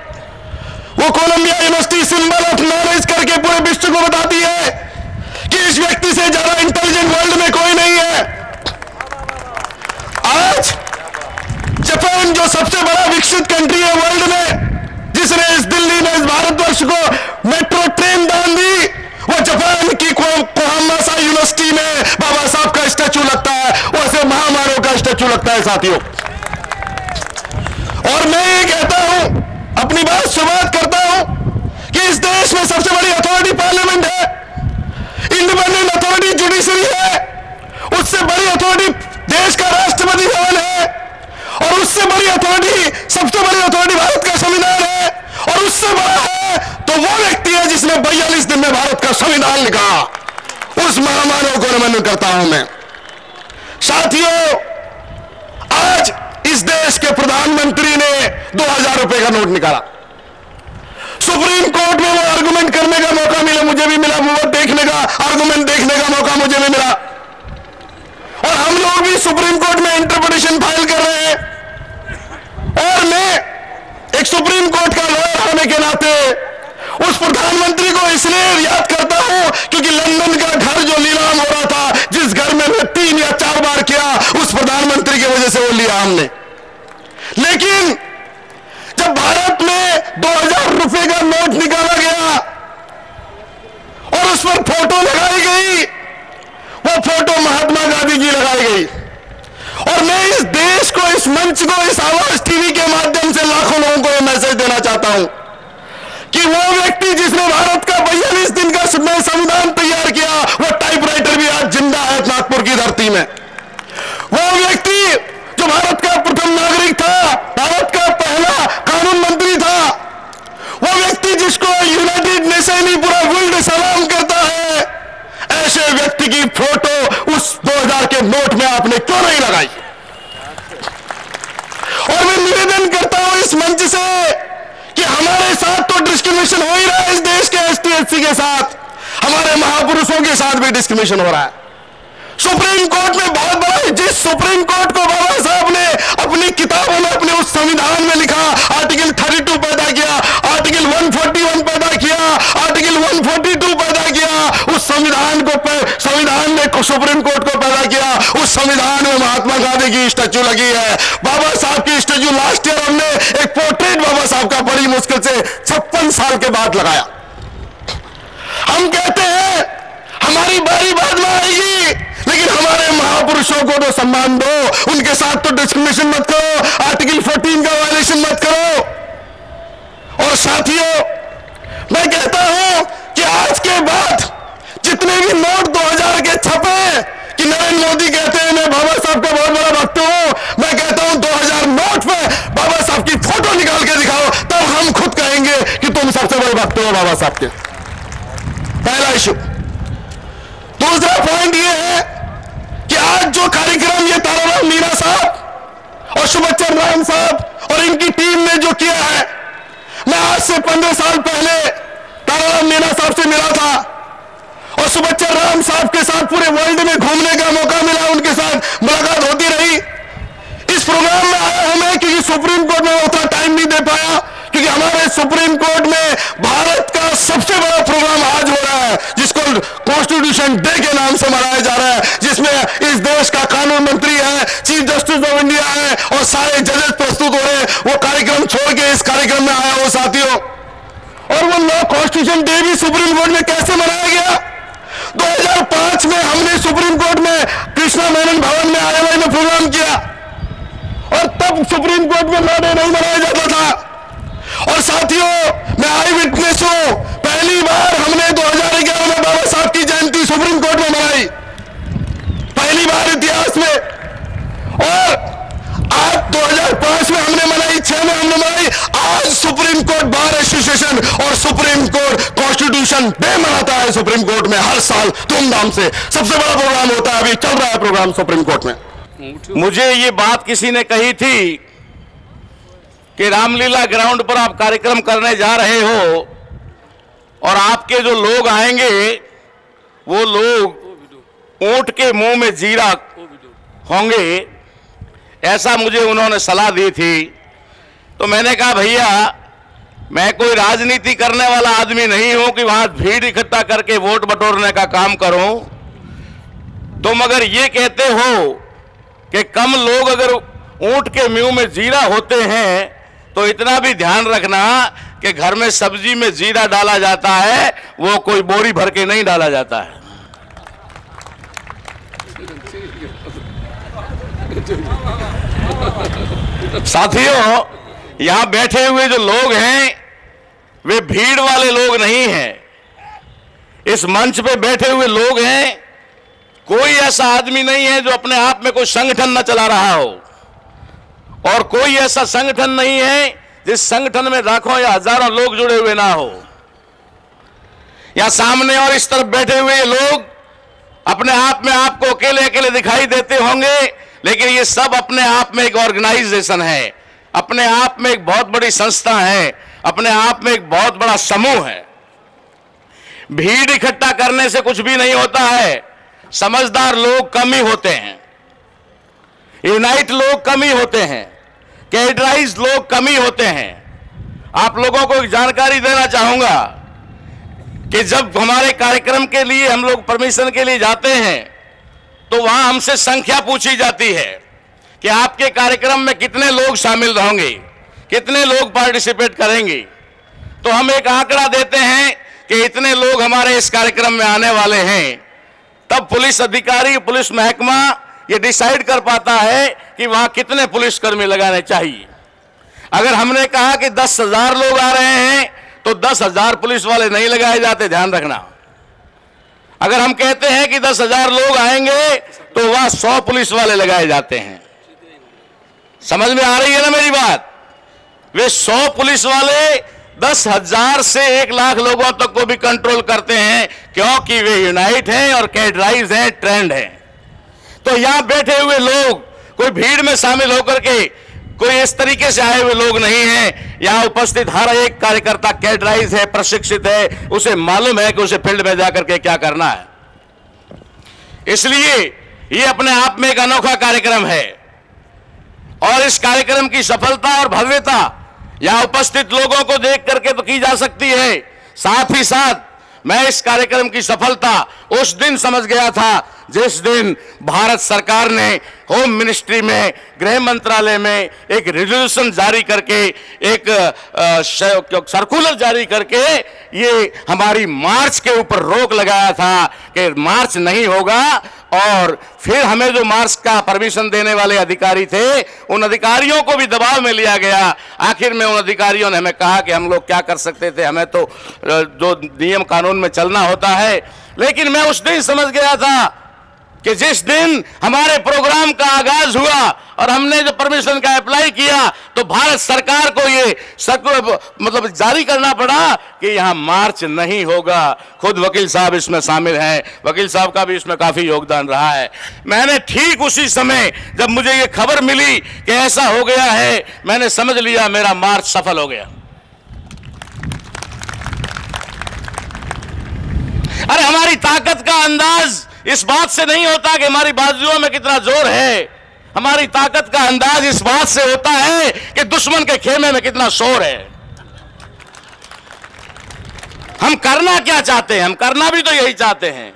वो Columbia University symbol of knowledge करके पूरे विश्व को बताती है कि इस व्यक्ति से ज्यादा इंटेलिजेंट वर्ल्ड में कोई नहीं है। आज जापान जो सबसे बड़ा विकसित कंट्री है वर्ल्ड में, जिसने इस दिल्ली में इस भारतवर्ष को मेट्रो ट्रेन दान दी, वो जापान की कोहामासा यूनिवर्सिटी में बाबा साहब का स्टैचू लगता है, वैसे महामानव का स्टैचू लगता है साथियों। और मैं ये कहता हूं, अपनी बात शुरुआत करता हूं कि इस देश में सबसे बड़ी अथॉरिटी पार्लियामेंट है, इंडिपेंडेंट अथॉरिटी जुडिशरी है, उससे बड़ी अथॉरिटी देश का राष्ट्रपति भवन है, और उससे बड़ी अथॉरिटी, सबसे बड़ी अथॉरिटी भारत का संविधान है, और उससे बड़ा है तो वो व्यक्ति है जिसने 42 दिन में भारत का संविधान लिखा। उस महामानव को नमन करता हूं मैं। साथियों, आज इस देश के प्रधानमंत्री ने 2000 रुपए का नोट निकाला। सुप्रीम कोर्ट में वो आर्गुमेंट करने का मौका मिला, मुझे भी मिला, वो देखने का आर्गुमेंट देखने का मौका मुझे भी मिला, और हम लोग भी सुप्रीम कोर्ट में इंटरप्रिटेशन फाइल कर रहे हैं। और मैं एक सुप्रीम कोर्ट का लॉयर होने के नाते उस प्रधानमंत्री को इसलिए याद करता हूं क्योंकि लंदन का घर जो नीलाम हो रहा था, जिस घर में 3 या 4 बार किया, उस प्रधानमंत्री की वजह से वो लिया हमने। लेकिन जब भारत में 2000 रुपए का नोट निकाला गया और उस पर फोटो लगाई गई, वो फोटो महात्मा गांधी की लगाई गई, और मैं इस देश को, इस मंच को, इस आवाज टीवी के माध्यम से लाखों लोगों को यह मैसेज देना चाहता हूं कि वो व्यक्ति जिसने भारत का 42 दिन का संविधान तैयार किया, वो टाइपराइटर भी आज जिंदा है नागपुर की धरती में। वो व्यक्ति जो भारत का प्रथम नागरिक था, भारत का पहला कानून मंत्री था, वो व्यक्ति जिसको यूनाइटेड नेशन ही पूरा वर्ल्ड सलाम करता है, ऐसे व्यक्ति की फोटो उस 2000 के नोट में आपने क्यों नहीं लगाई? और मैं निवेदन करता हूं इस मंच से कि हमारे साथ तो डिस्क्रिमिनेशन हो ही रहा है, इस देश के ST/SC के साथ, हमारे महापुरुषों के साथ भी डिस्क्रिमिनेशन हो रहा है। सुप्रीम कोर्ट में बहुत बड़ा, जिस सुप्रीम कोर्ट को बाबा साहब ने अपनी किताबों में, अपने उस संविधान में लिखा, आर्टिकल 32 पैदा किया, आर्टिकल 141 पैदा किया, आर्टिकल 142 पैदा किया, उस संविधान को, संविधान ने सुप्रीम कोर्ट को पैदा किया, उस संविधान में महात्मा गांधी की स्टैचू लगी है, बाबा साहब की स्टैचू। लास्ट ईयर हमने एक पोर्ट्रेट बाबा साहब का बड़ी मुश्किल से 56 साल के बाद लगाया। हम कहते हैं हमारी बारी बाद में आएगी, लेकिन हमारे महापुरुषों को तो सम्मान दो, उनके साथ तो डिस्क्रिमिनेशन मत करो, आर्टिकल 14 का वायलेशन मत करो। और साथियों, मैं कहता हूं कि आज के बाद जितने भी नोट 2000 के छपे, कि नरेंद्र मोदी कहते हैं मैं बाबा साहब का बहुत बड़ा भक्त हूं, मैं कहता हूं 2000 नोट पे बाबा साहब की फोटो निकाल के दिखाओ, तब हम खुद कहेंगे कि तुम सबसे बड़े भक्त हो बाबा साहब के। पहला इशू। दूसरा पॉइंट ये है कि आज जो कार्यक्रम ये ताराराम मीणा साहब और सुबच्चन राम साहब और इनकी टीम ने जो किया है, मैं आज से 15 साल पहले ताराराम मीणा साहब से मिला था और सुबच्चन राम साहब के साथ पूरे वर्ल्ड में घूमने का मौका मिला, उनके साथ मुलाकात होती रही। इस प्रोग्राम में आया हूं मैं क्योंकि सुप्रीम कोर्ट में उतना टाइम नहीं दे पाया, क्योंकि हमारे सुप्रीम कोर्ट में भारत का सबसे बड़ा प्रोग्राम आज हो रहा है जिसको कॉन्स्टिट्यूशन डे के नाम से मनाया जा रहा है, जिसमें इस देश का कानून मंत्री है, चीफ जस्टिस ऑफ इंडिया है और सारे जजेस प्रस्तुत हो रहे हैं। वो कार्यक्रम छोड़ के इस कार्यक्रम में आया हो साथियों। और वो लॉ कॉन्स्टिट्यूशन डे भी सुप्रीम कोर्ट में कैसे मनाया गया? 2005 में हमने सुप्रीम कोर्ट में कृष्णा मेनन भवन में IMI में प्रोग्राम किया और तब सुप्रीम कोर्ट में लॉ डे नहीं मनाया जाता था। और साथियों, मैं आई विटनेस हूं, पहली बार हमने 2011 में बाबा साहब की जयंती सुप्रीम कोर्ट में मनाई, पहली बार इतिहास में। और आज 2005 में हमने मनाई, 6 में हमने मनाई, आज सुप्रीम कोर्ट बार एसोसिएशन और सुप्रीम कोर्ट कॉन्स्टिट्यूशन डे मनाता है सुप्रीम कोर्ट में हर साल धूमधाम से। सबसे बड़ा प्रोग्राम होता है, अभी चल रहा है प्रोग्राम सुप्रीम कोर्ट में। मुझे ये बात किसी ने कही थी कि रामलीला ग्राउंड पर आप कार्यक्रम करने जा रहे हो और आपके जो लोग आएंगे वो लोग ऊंट के मुंह में जीरा होंगे, ऐसा मुझे उन्होंने सलाह दी थी। तो मैंने कहा भैया, मैं कोई राजनीति करने वाला आदमी नहीं हूं कि वहां भीड़ इकट्ठा करके वोट बटोरने का काम करूं। तुम अगर ये कहते हो कि कम लोग अगर ऊंट के मुंह में जीरा होते हैं तो इतना भी ध्यान रखना कि घर में सब्जी में जीरा डाला जाता है, वो कोई बोरी भर के नहीं डाला जाता है। साथियों, यहां बैठे हुए जो लोग हैं वे भीड़ वाले लोग नहीं हैं। इस मंच पे बैठे हुए लोग हैं, कोई ऐसा आदमी नहीं है जो अपने आप में कोई संगठन न चला रहा हो, और कोई ऐसा संगठन नहीं है जिस संगठन में लाखों या हजारों लोग जुड़े हुए ना हो। या सामने और इस तरफ बैठे हुए लोग अपने आप में आपको अकेले अकेले दिखाई देते होंगे, लेकिन ये सब अपने आप में एक ऑर्गेनाइजेशन है, अपने आप में एक बहुत बड़ी संस्था है, अपने आप में एक बहुत बड़ा समूह है। भीड़ इकट्ठा करने से कुछ भी नहीं होता है। समझदार लोग कम ही होते हैं, यूनाइट लोग कम ही होते हैं, कैडराइज लोग कम ही होते हैं। आप लोगों को एक जानकारी देना चाहूंगा कि जब हमारे कार्यक्रम के लिए हम लोग परमिशन के लिए जाते हैं तो वहां हमसे संख्या पूछी जाती है कि आपके कार्यक्रम में कितने लोग शामिल होंगे, कितने लोग पार्टिसिपेट करेंगे। तो हम एक आंकड़ा देते हैं कि इतने लोग हमारे इस कार्यक्रम में आने वाले हैं। तब पुलिस अधिकारी, पुलिस महकमा ये डिसाइड कर पाता है कि वहां कितने पुलिसकर्मी लगाने चाहिए। अगर हमने कहा कि 10,000 लोग आ रहे हैं तो 10,000 पुलिस वाले नहीं लगाए जाते, ध्यान रखना। अगर हम कहते हैं कि 10,000 लोग आएंगे तो वहां 100 पुलिस वाले लगाए जाते हैं। समझ में आ रही है ना मेरी बात? वे 100 पुलिस वाले 10,000 से 1,00,000 लोगों तक को भी कंट्रोल करते हैं, क्योंकि वे यूनाइट हैं और कैडराइज हैं, ट्रेंड हैं। तो यहां बैठे हुए लोग कोई भीड़ में शामिल होकर के कोई इस तरीके से आए हुए लोग नहीं हैं। यहां उपस्थित हर एक कार्यकर्ता कैडराइज है, प्रशिक्षित है, उसे मालूम है कि उसे फील्ड में जाकर के क्या करना है। इसलिए ये अपने आप में एक अनोखा कार्यक्रम है और इस कार्यक्रम की सफलता और भव्यता यहां उपस्थित लोगों को देख करके तो की जा सकती है। साथ ही साथ मैं इस कार्यक्रम की सफलता उस दिन समझ गया था जिस दिन भारत सरकार ने होम मिनिस्ट्री में, गृह मंत्रालय में एक रेजोल्यूशन जारी करके, एक सर्कुलर जारी करके ये हमारी मार्च के ऊपर रोक लगाया था कि मार्च नहीं होगा। और फिर हमें जो मार्च का परमिशन देने वाले अधिकारी थे, उन अधिकारियों को भी दबाव में लिया गया। आखिर में उन अधिकारियों ने हमें कहा कि हम लोग क्या कर सकते थे, हमें तो जो नियम कानून में चलना होता है। लेकिन मैं उस दिन समझ गया था कि जिस दिन हमारे प्रोग्राम का आगाज हुआ और हमने जो परमिशन का अप्लाई किया तो भारत सरकार को ये मतलब जारी करना पड़ा कि यहां मार्च नहीं होगा। खुद वकील साहब इसमें शामिल हैं, वकील साहब का भी इसमें काफी योगदान रहा है। मैंने ठीक उसी समय जब मुझे ये खबर मिली कि ऐसा हो गया है, मैंने समझ लिया मेरा मार्च सफल हो गया। अरे हमारी ताकत का अंदाज इस बात से नहीं होता कि हमारी बाजुओं में कितना जोर है, हमारी ताकत का अंदाज इस बात से होता है कि दुश्मन के खेमे में कितना शोर है। हम करना क्या चाहते हैं? हम करना भी तो यही चाहते हैं।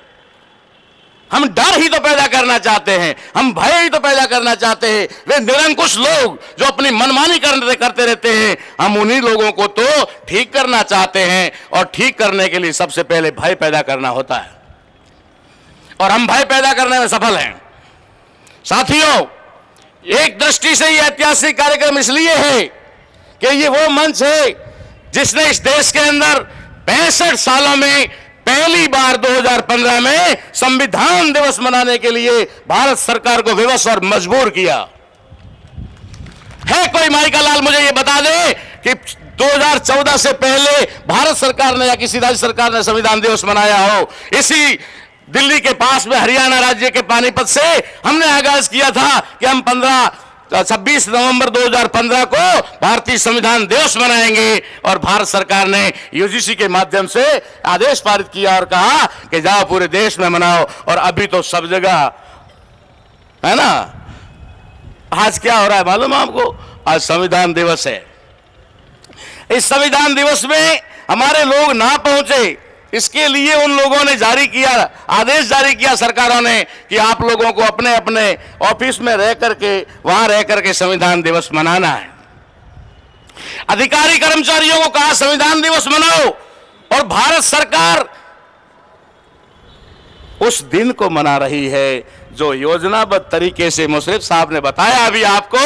हम डर ही तो पैदा करना चाहते हैं, हम भय ही तो पैदा करना चाहते हैं। वे निरंकुश लोग जो अपनी मनमानी करते रहते हैं, हम उन्हीं लोगों को तो ठीक करना चाहते हैं। और ठीक करने के लिए सबसे पहले भय पैदा करना होता है, और हम भय पैदा करने में सफल हैं। साथियों, एक दृष्टि से यह ऐतिहासिक कार्यक्रम इसलिए है कि ये वो मंच है जिसने इस देश के अंदर 65 सालों में पहली बार 2015 में संविधान दिवस मनाने के लिए भारत सरकार को विवश और मजबूर किया है। कोई माइका लाल मुझे यह बता दे कि 2014 से पहले भारत सरकार ने या किसी राज्य सरकार ने संविधान दिवस मनाया हो। इसी दिल्ली के पास में हरियाणा राज्य के पानीपत से हमने आगाज किया था कि हम 26 नवंबर 2015 को भारतीय संविधान दिवस मनाएंगे, और भारत सरकार ने यूजीसी के माध्यम से आदेश पारित किया और कहा कि जाओ पूरे देश में मनाओ। और अभी तो सब जगह है ना। आज क्या हो रहा है मालूम है आपको? आज संविधान दिवस है। इस संविधान दिवस में हमारे लोग ना पहुंचे, इसके लिए उन लोगों ने आदेश जारी किया सरकारों ने कि आप लोगों को अपने अपने ऑफिस में रह करके, वहां रह करके संविधान दिवस मनाना है। अधिकारी कर्मचारियों को कहा संविधान दिवस मनाओ, और भारत सरकार उस दिन को मना रही है जो योजनाबद्ध तरीके से मुशर्रफ साहब ने बताया। अभी आपको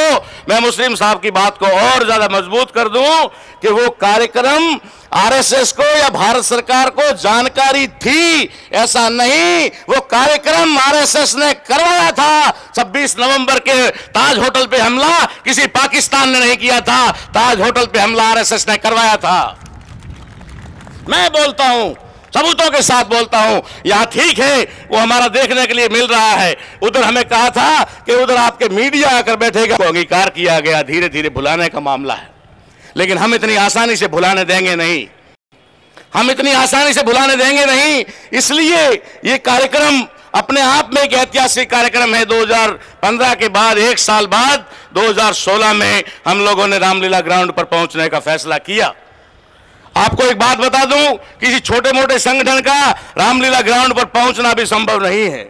मैं मुस्लिम साहब की बात को और ज्यादा मजबूत कर दूं कि वो कार्यक्रम आरएसएस को या भारत सरकार को जानकारी थी, ऐसा नहीं। वो कार्यक्रम आरएसएस ने करवाया था। 26 नवंबर के ताज होटल पे हमला किसी पाकिस्तान ने नहीं किया था, ताज होटल पे हमला आरएसएस ने करवाया था। मैं बोलता हूं, सबूतों के साथ बोलता हूं। यहां ठीक है वो हमारा देखने के लिए मिल रहा है, उधर हमें कहा था कि उधर आपके मीडिया आकर बैठेगा, तो अंगीकार किया गया। धीरे धीरे भुलाने का मामला है, लेकिन हम इतनी आसानी से भुलाने देंगे नहीं, हम इतनी आसानी से भुलाने देंगे नहीं। इसलिए ये कार्यक्रम अपने आप में एक ऐतिहासिक कार्यक्रम है। 2015 के बाद, एक साल बाद 2016 में हम लोगों ने रामलीला ग्राउंड पर पहुंचने का फैसला किया। आपको एक बात बता दूं, किसी छोटे मोटे संगठन का रामलीला ग्राउंड पर पहुंचना भी संभव नहीं है,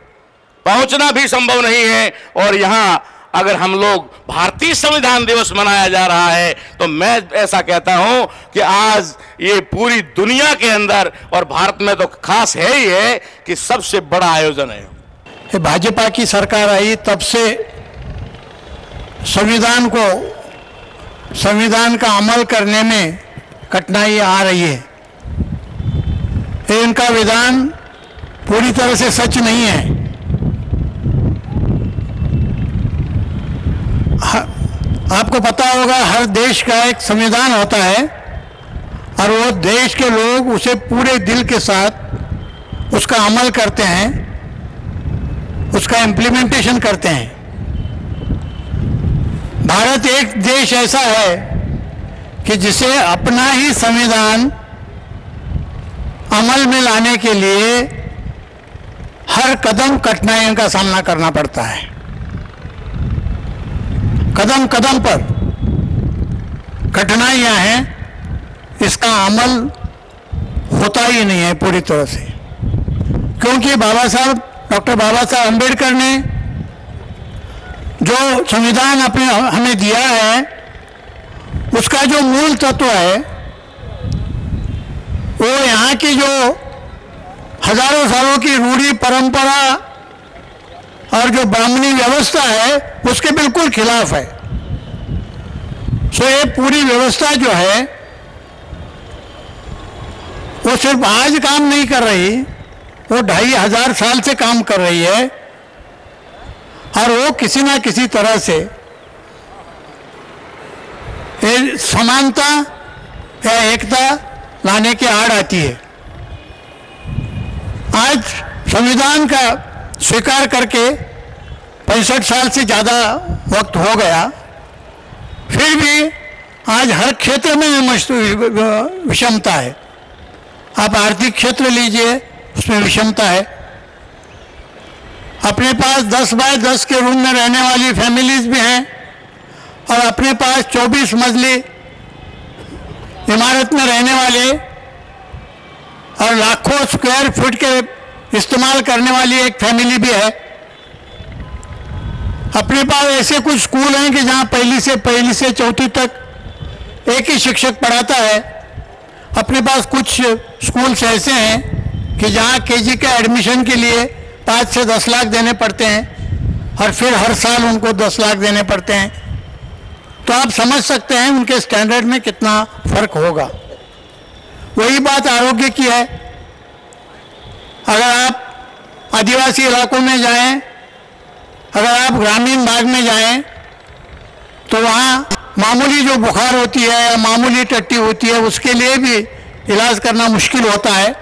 पहुंचना भी संभव नहीं है। और यहां अगर हम लोग भारतीय संविधान दिवस मनाया जा रहा है, तो मैं ऐसा कहता हूं कि आज ये पूरी दुनिया के अंदर और भारत में तो खास है ही है कि सबसे बड़ा आयोजन है। भाजपा की सरकार आई तब से संविधान का अमल करने में कठिनाई आ रही है। इनका विधान पूरी तरह से सच नहीं है। आपको पता होगा हर देश का एक संविधान होता है, और वो देश के लोग उसे पूरे दिल के साथ उसका अमल करते हैं, उसका इम्प्लीमेंटेशन करते हैं। भारत एक देश ऐसा है कि जिसे अपना ही संविधान अमल में लाने के लिए हर कदम कठिनाइयों का सामना करना पड़ता है। कदम कदम पर कठिनाइयां हैं, इसका अमल होता ही नहीं है पूरी तरह से, क्योंकि डॉक्टर बाबा साहब अम्बेडकर ने जो संविधान हमें दिया है, उसका जो मूल तत्व है वो यहाँ की जो हजारों सालों की रूढ़ी परंपरा और जो ब्राह्मणी व्यवस्था है उसके बिल्कुल खिलाफ है। सो ये पूरी व्यवस्था जो है वो सिर्फ आज काम नहीं कर रही, वो 2500 साल से काम कर रही है, और वो किसी ना किसी तरह से समानता या एकता लाने की आड़ आती है। आज संविधान का स्वीकार करके 65 साल से ज़्यादा वक्त हो गया, फिर भी आज हर क्षेत्र में विषमता है। आप आर्थिक क्षेत्र लीजिए, उसमें विषमता है। अपने पास 10 बाय 10 के रूम में रहने वाली फैमिलीज भी हैं और अपने पास 24 मंजिली इमारत में रहने वाले और लाखों स्क्वायर फुट के इस्तेमाल करने वाली एक फैमिली भी है। अपने पास ऐसे कुछ स्कूल हैं कि जहां पहली से चौथी तक एक ही शिक्षक पढ़ाता है। अपने पास कुछ स्कूल्स ऐसे हैं कि जहां केजी के एडमिशन के लिए 5 से 10 लाख देने पड़ते हैं और फिर हर साल उनको 10 लाख देने पड़ते हैं। तो आप समझ सकते हैं उनके स्टैंडर्ड में कितना फर्क होगा। वही बात आरोग्य की है। अगर आप आदिवासी इलाकों में जाएं, अगर आप ग्रामीण भाग में जाएं, तो वहाँ मामूली जो बुखार होती है या मामूली टट्टी होती है उसके लिए भी इलाज करना मुश्किल होता है।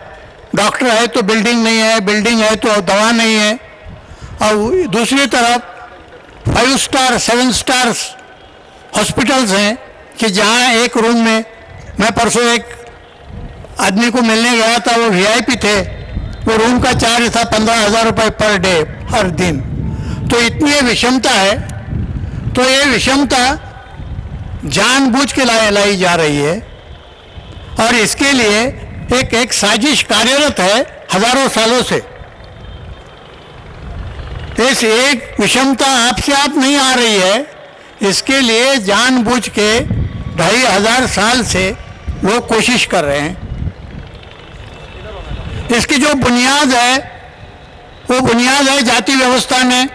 डॉक्टर है तो बिल्डिंग नहीं है, बिल्डिंग है तो दवा नहीं है। और दूसरी तरफ 5 स्टार 7 स्टार्स हॉस्पिटल्स हैं कि जहाँ एक रूम में, मैं परसों एक आदमी को मिलने गया था, वो वीआईपी थे, वो रूम का चार्ज था 15,000 रुपये पर डे, हर दिन। तो इतनी विषमता है। तो ये विषमता जानबूझ के लाई जा रही है और इसके लिए एक साजिश कार्यरत है हजारों सालों से। इस एक विषमता आपसे आप नहीं आ रही है, इसके लिए जानबूझ के 2,500 साल से लोग कोशिश कर रहे हैं। इसकी जो बुनियाद है वो बुनियाद है जाति व्यवस्था में,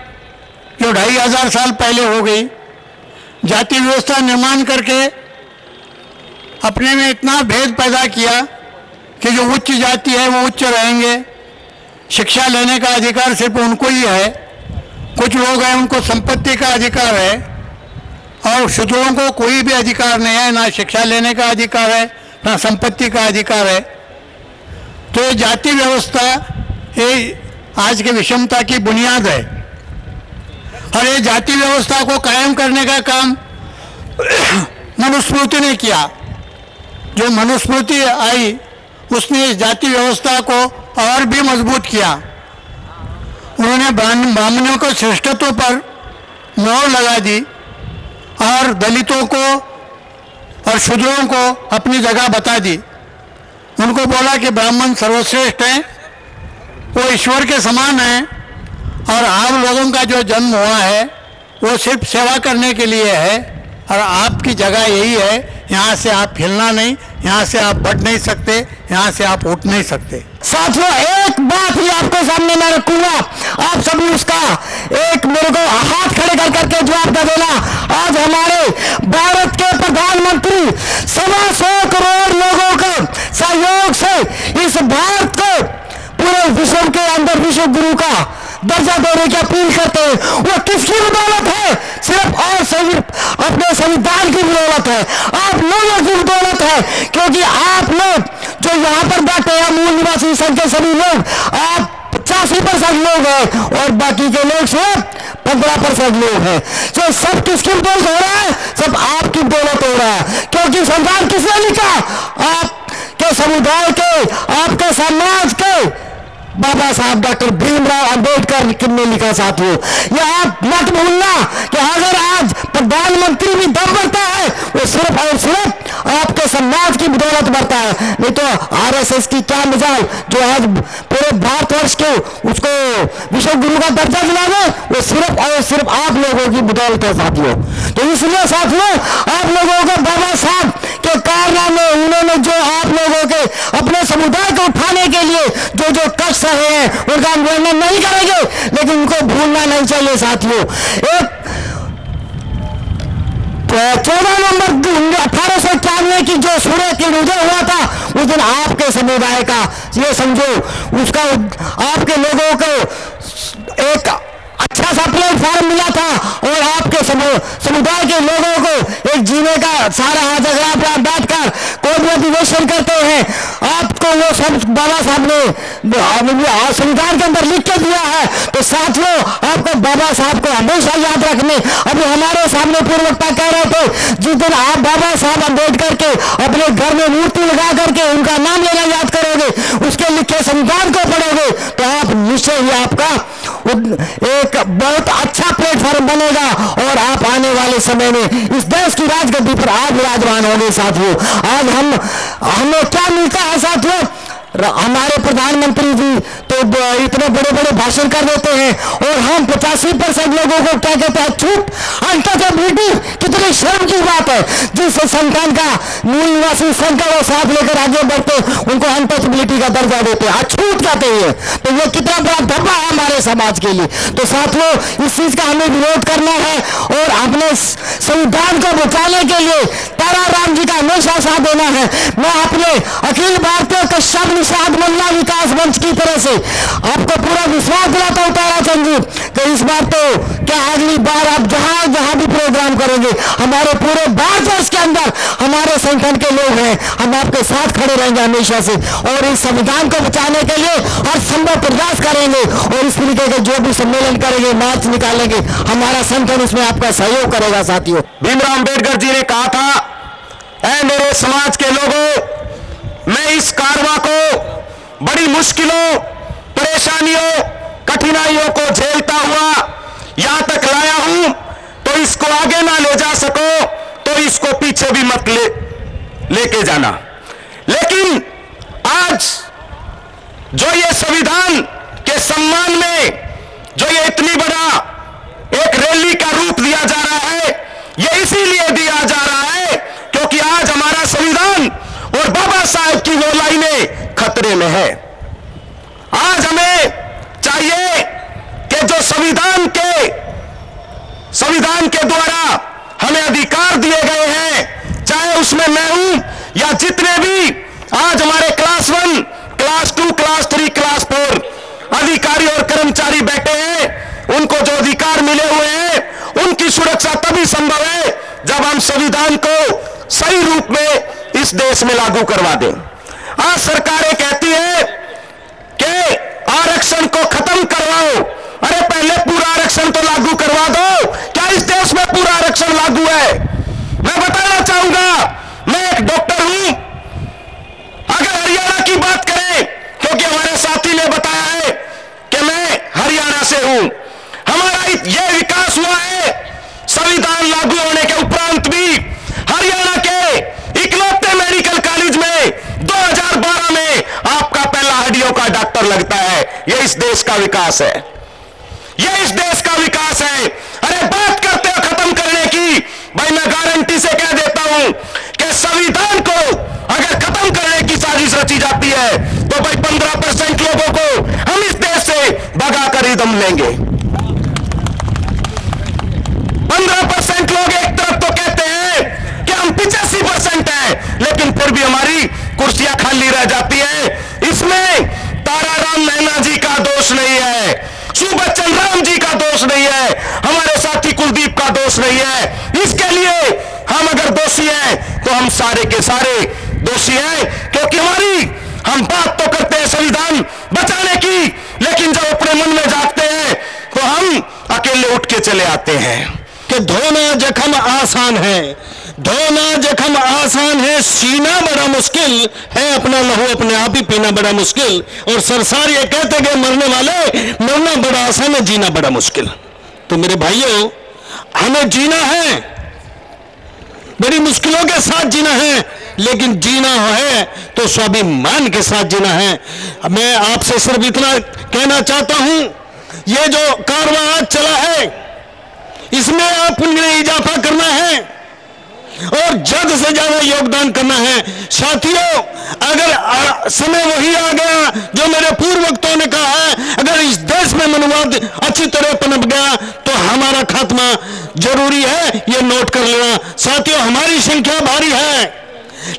जो 2,500 साल पहले हो गई। जाति व्यवस्था निर्माण करके अपने में इतना भेद पैदा किया कि जो उच्च जाति है वो उच्च रहेंगे, शिक्षा लेने का अधिकार सिर्फ उनको ही है। कुछ लोग हैं उनको संपत्ति का अधिकार है और शूद्रों को कोई भी अधिकार नहीं है, ना शिक्षा लेने का अधिकार है ना संपत्ति का अधिकार है। तो ये जाति व्यवस्था ये आज के विषमता की बुनियाद है और ये जाति व्यवस्था को कायम करने का काम मनुस्मृति ने किया। जो मनुस्मृति आई उसने इस जाति व्यवस्था को और भी मजबूत किया। उन्होंने ब्राह्मणों को श्रेष्ठत्व पर मोहर लगा दी और दलितों को और शूद्रों को अपनी जगह बता दी। उनको बोला कि ब्राह्मण सर्वश्रेष्ठ हैं, वो ईश्वर के समान हैं और आप लोगों का जो जन्म हुआ है वो सिर्फ सेवा करने के लिए है और आपकी जगह यही है, यहाँ से आप हिलना नहीं, यहाँ से आप बढ़ नहीं सकते, यहाँ से आप उठ नहीं सकते। साथियों, एक बात ही आपके सामने मैं रखूंगा, आप सभी उसका एक मेरे को हाथ खड़े कर करके जवाब दे देना। आज हमारे भारत के प्रधानमंत्री 125 करोड़ लोगों के सहयोग से इस भारत को पूरे विश्व के अंदर विश्व गुरु का दर्जा देने की अपील करते हैं। वो किसकी बदौलत है? सिर्फ और सिर्फ अपने संविधान की बदौलत है, आप लोगों की बदौलत है। क्योंकि आप लोग जो यहाँ पर बैठे हैं मूल निवासी संघ के सभी लोग, आप 85% लोग हैं और बाकी के लोग सिर्फ 15% लोग हैं। तो सब किसकी बदौलत हो रहा है? सब आपकी बदौलत हो रहा है। क्योंकि संविधान किसने लिखा? आपके समुदाय के, आपके समाज के बाबा साहब डॉक्टर भीमराव अंबेडकर ने लिखा। साथियों, यह आप मत भूलना कि अगर आज प्रधानमंत्री भी दम बढ़ता है वो सिर्फ और सिर्फ आपके समाज की बदौलत बढ़ता है। नहीं तो आरएसएस की क्या मिसाल जो आज पूरे भारतवर्ष के उसको विश्व गुरु का दर्जा दिलावे, वो सिर्फ और सिर्फ आप लोगों की बदौलत है। साथियों, तो इसलिए साथियों, आप लोगों को बाबा साहब के कारनामे, उन्होंने जो आप लोगों के अपने समुदाय को उठाने के लिए जो जो कष्ट रहे हैं उनका हम वर्णन नहीं करेंगे, लेकिन उनको भूलना नहीं चाहिए। साथियों, एक 14 नवंबर 1891 की जो सूर्य के उदय हुआ था, उस दिन आपके समुदाय का ये समझो उसका आपके लोगों को एक अच्छा सा प्लेटफॉर्म मिला था और आपके समुदाय के लोगों को एक जीने का सारा जगह आप बैठकर कोई भी अधिवेशन करते हैं, आपको वो सब बाबा साहब ने संविधान के अंदर लिख के दिया है। तो साथियों, आपको बाबा साहब को हमेशा याद रखने। अभी हमारे सामने पूर्ववक्ता कह रहे थे, जिस दिन आप बाबा साहब अम्बेडकर के अपने घर में मूर्ति लगा करके उनका नाम लेना याद करोगे, उसके लिखे संविधान को पढ़ोगे, तो आप निश्चय ही आपका एक बहुत अच्छा प्लेटफॉर्म बनेगा और आप आने वाले समय में इस देश की राजगद्दी पर आप विराजमान होंगे। साथियों, आज हमें क्या मिलता है साथियों? हमारे प्रधानमंत्री जी तो इतने बड़े बड़े भाषण कर देते हैं और हम 85% लोगों को क्या कहते हैं? छूट, अनटचेबिलिटी। कितनी शर्म की बात है, जिस संस्थान का मूल निवासी संघ का वो साथ लेकर आगे बढ़ते उनको अनटचेबिलिटी का दर्जा देते हैं, छूट कहते हैं। तो ये कितना बड़ा धब्बा है हमारे समाज के लिए। तो साथियों, इस चीज का हमें विरोध करना है और अपने संविधान को बचाने के लिए ताराराम जी का हमेशा साथ देना है। मैं अपने अखिल भारतीय कश्यप निषाद महिला विकास मंच की तरह से आपको पूरा विश्वास दिलाता हूं ताराचंद जी कि इस बार तो क्या अगली बार आप जहां जहां भी प्रोग्राम करेंगे, हमारे पूरे भारत देश के अंदर हमारे संगठन के लोग हैं, हम आपके साथ खड़े रहेंगे हमेशा से और इस संविधान को बचाने के लिए हर संभव प्रयास करेंगे और इस तरीके के जो भी सम्मेलन करेंगे, मार्च निकालेंगे, हमारा संगठन इसमें आपका सहयोग करेगा। साथियों, भीमराव अंबेडकर जी ने कहा था, ऐ मेरे समाज के लोगों, मैं इस कारवां को बड़ी मुश्किलों, परेशानियों, कठिनाइयों को झेलता हुआ यहां तक लाया हूं, तो इसको आगे ना ले जा सको तो इसको पीछे भी मत लेके जाना। लेकिन आज जो ये संविधान के सम्मान में जो ये इतनी बड़ा एक रैली का रूप दिया जा रहा है, ये इसीलिए दिया जा रहा है क्योंकि आज हमारा संविधान और बाबा साहेब की वो लाइनें खतरे में है। आज हमें चाहिए कि जो संविधान के द्वारा हमें अधिकार दिए गए हैं, चाहे उसमें मैं हूं या जितने भी आज हमारे क्लास 1, क्लास 2, क्लास 3, क्लास 4 अधिकारी और कर्मचारी बैठे हैं, उनको जो अधिकार मिले हुए हैं उनकी सुरक्षा तभी संभव है जब हम संविधान को सही रूप में इस देश में लागू करवा दें। आज सरकारें कहती है कि आरक्षण को खत्म करवाओ। अरे पहले पूरा आरक्षण तो लागू करवा दो। क्या इस देश में पूरा आरक्षण लागू है? मैं बताना चाहूंगा, मैं एक डॉक्टर हूं। अगर हरियाणा की बात करें, क्योंकि हमारे साथी ने बताया है कि मैं हरियाणा से हूं, हमारा यह विकास हुआ है संविधान लागू होने के उपरांत भी। हरियाणा के इकलौते मेडिकल कॉलेज में 2012 में आपका पहला हड्डियों का डॉक्टर लगता है। यह इस देश का विकास है, यह इस देश का विकास है। अरे बात करते हो खत्म करने की, भाई मैं गारंटी से कह देता हूं कि संविधान को अगर खत्म करने की साजिश रची जाती है तो भाई 15% लोगों को हम इस देश से भगा कर ही दम लेंगे। 15% लोग एक तरफ तो कहते हैं कि हम 85% हैं, लेकिन फिर भी हमारी कुर्सियां खाली रह जाती है। इसमें ताराराम मीणा जी का दोष नहीं है, सुभाष चंद्र राम जी का दोष नहीं है, हमारे साथी कुलदीप का दोष नहीं है। इसके लिए हम अगर दोषी हैं तो हम सारे के सारे दोषी हैं, क्योंकि हम बात तो करते हैं संविधान बचाने की, लेकिन जब अपने मन में जाते हैं तो हम अकेले उठ के चले आते हैं। कि धोना जख्म आसान है, धोना जख्म आसान है, सीना बड़ा मुश्किल है, अपना लहू अपने आप ही पीना बड़ा मुश्किल। और सरसार ये कहते गए मरने वाले, मरना बड़ा आसान है, जीना बड़ा मुश्किल। तो मेरे भाइयों, हमें जीना है, बड़ी मुश्किलों के साथ जीना है, लेकिन जीना है तो स्वाभिमान के साथ जीना है। मैं आपसे सिर्फ इतना कहना चाहता हूं, ये जो कारवां आज चला है इसमें आपने इजाफा करना है और ज्यादा से ज्यादा योगदान करना है। साथियों, अगर समय वही आ गया जो मेरे पूर्व वक्तों ने कहा है, अगर इस देश में मनुवाद अच्छी तरह पनप गया तो हमारा खात्मा जरूरी है, ये नोट कर लेना। साथियों, हमारी संख्या भारी है,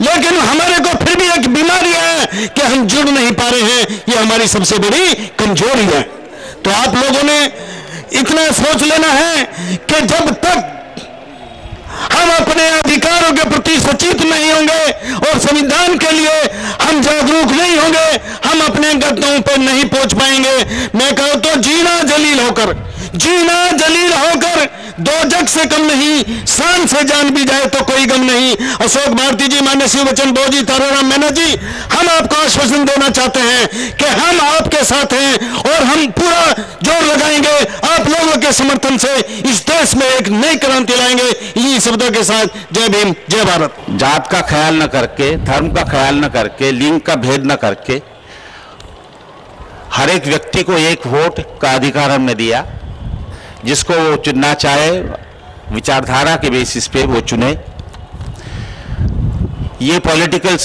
लेकिन हमारे को फिर भी एक बीमारी है कि हम जुड़ नहीं पा रहे हैं, ये हमारी सबसे बड़ी कमजोरी है। तो आप लोगों ने इतना सोच लेना है कि जब तक हम अपने अधिकारों के प्रति सचेत नहीं होंगे और संविधान के लिए हम जागरूक नहीं होंगे, हम अपने गद्यों पर नहीं पहुंच पाएंगे। मैं कहूं तो जीना जलील होकर दोजख से कम नहीं, शान से जान भी जाए तो कोई गम नहीं। अशोक भारती जी, मान्य शिव बच्चन बोस जी, ताराराम मीना जी, हम आपको आश्वासन देना चाहते हैं कि हम आपके साथ हैं और हम पूरा जोर लगाएंगे आप लोगों के समर्थन से इस देश में एक नई क्रांति लाएंगे। इन्हीं शब्दों के साथ जय भीम, जय भारत। जात का ख्याल न करके, धर्म का ख्याल न करके, लिंग का भेद न करके हर एक व्यक्ति को एक वोट का अधिकार हमने दिया। जिसको वो चुनना चाहे विचारधारा के बेसिस पे वो चुने। ये पॉलिटिकल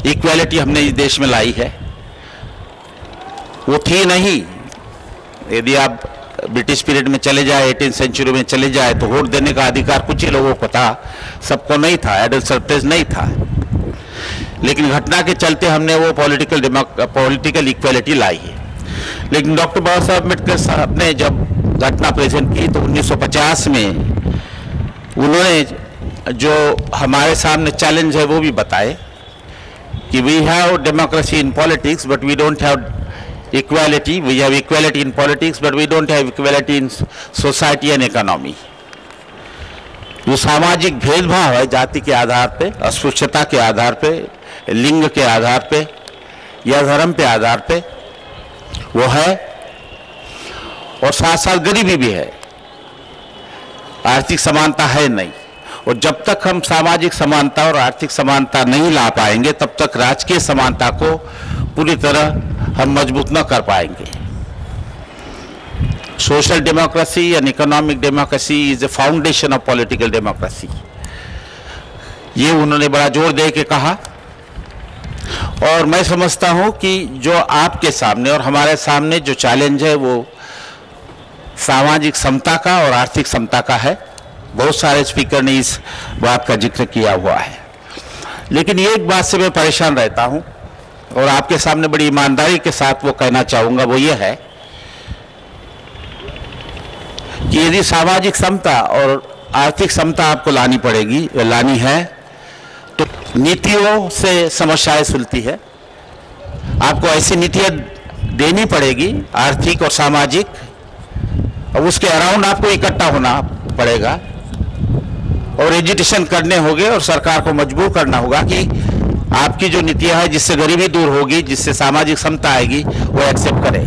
इक्वालिटी हमने इस देश में लाई है, वो थी नहीं। यदि आप ब्रिटिश पीरियड में चले जाए, 18वीं सेंचुरी में चले जाए, तो वोट देने का अधिकार कुछ ही लोगों को था, सबको नहीं था, एडल्ट सफरेज नहीं था। लेकिन घटना के चलते हमने वो पॉलिटिकल इक्वालिटी लाई है। लेकिन डॉक्टर बाबा साहब अम्बेडकर साहब ने जब घटना प्रेजेंट की तो 1950 में उन्होंने जो हमारे सामने चैलेंज है वो भी बताए कि we have democracy in politics but we don't have equality. We have equality in politics but we don't have equality in society and economy. जो सामाजिक भेदभाव है जाति के आधार पे, अस्पृश्यता के आधार पे, लिंग के आधार पे या धर्म पे आधार पे वो है, और साथ साथ गरीबी भी है, आर्थिक समानता है नहीं। और जब तक हम सामाजिक समानता और आर्थिक समानता नहीं ला पाएंगे तब तक राजकीय समानता को पूरी तरह हम मजबूत न कर पाएंगे। Social democracy and economic democracy is the foundation of political democracy, ये उन्होंने बड़ा जोर दे के कहा। और मैं समझता हूं कि जो आपके सामने और हमारे सामने जो चैलेंज है वो सामाजिक समता का और आर्थिक समता का है। बहुत सारे स्पीकर ने इस बात का जिक्र किया हुआ है, लेकिन एक बात से मैं परेशान रहता हूं और आपके सामने बड़ी ईमानदारी के साथ वो कहना चाहूंगा, वो ये है कि यदि सामाजिक समता और आर्थिक समता आपको लानी है तो नीतियों से समस्याएं सुलझती है। आपको ऐसी नीतियां देनी पड़ेगी आर्थिक और सामाजिक, और उसके अराउंड आपको इकट्ठा होना पड़ेगा और एजुटेशन करने होंगे और सरकार को मजबूर करना होगा कि आपकी जो नीतियां हैं जिससे गरीबी दूर होगी, जिससे सामाजिक समता आएगी, वो एक्सेप्ट करे।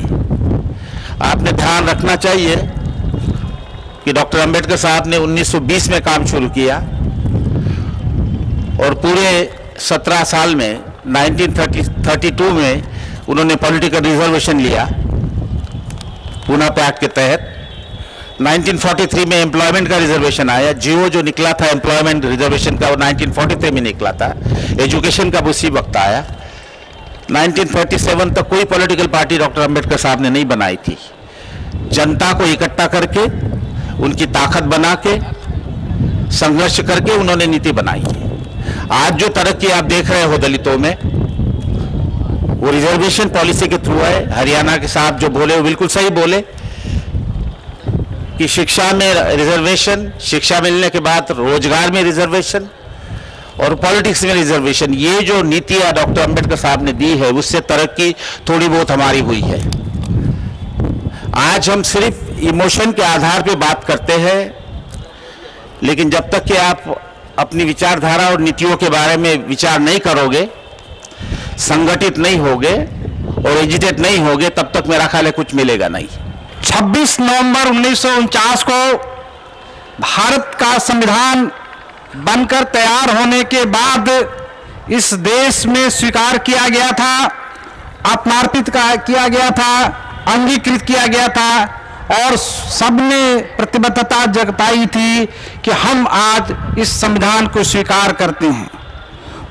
आपने ध्यान रखना चाहिए कि डॉक्टर अंबेडकर साहब ने 1920 में काम शुरू किया और पूरे 17 साल में 1932 में उन्होंने पॉलिटिकल रिजर्वेशन लिया पूना पैक्ट के तहत। 1943 में एम्प्लॉयमेंट का रिजर्वेशन आया, जियो जो निकला था एम्प्लॉयमेंट रिजर्वेशन का वो 1943 में निकला था। एजुकेशन का उसी वक्त आया। 1937 तक कोई पॉलिटिकल पार्टी डॉक्टर अंबेडकर साहब ने नहीं बनाई थी। जनता को इकट्ठा करके, उनकी ताकत बना के, संघर्ष करके उन्होंने नीति बनाई है। आज जो तरक्की आप देख रहे हो दलितों में, वो रिजर्वेशन पॉलिसी के थ्रू है। हरियाणा के साहब जो बोले वो बिल्कुल सही बोले कि शिक्षा में रिजर्वेशन, शिक्षा मिलने के बाद रोजगार में रिजर्वेशन और पॉलिटिक्स में रिजर्वेशन, ये जो नीतियां डॉक्टर अंबेडकर साहब ने दी है उससे तरक्की थोड़ी बहुत हमारी हुई है। आज हम सिर्फ इमोशन के आधार पे बात करते हैं, लेकिन जब तक कि आप अपनी विचारधारा और नीतियों के बारे में विचार नहीं करोगे, संगठित नहीं होगे और एजुकेट नहीं होगे, तब तक मेरा ख्याल है कुछ मिलेगा नहीं। 26 नवंबर 1949 को भारत का संविधान बनकर तैयार होने के बाद इस देश में स्वीकार किया गया था, आत्मार्पित किया गया था, अंगीकृत किया गया था और सबने प्रतिबद्धता जताई थी कि हम आज इस संविधान को स्वीकार करते हैं।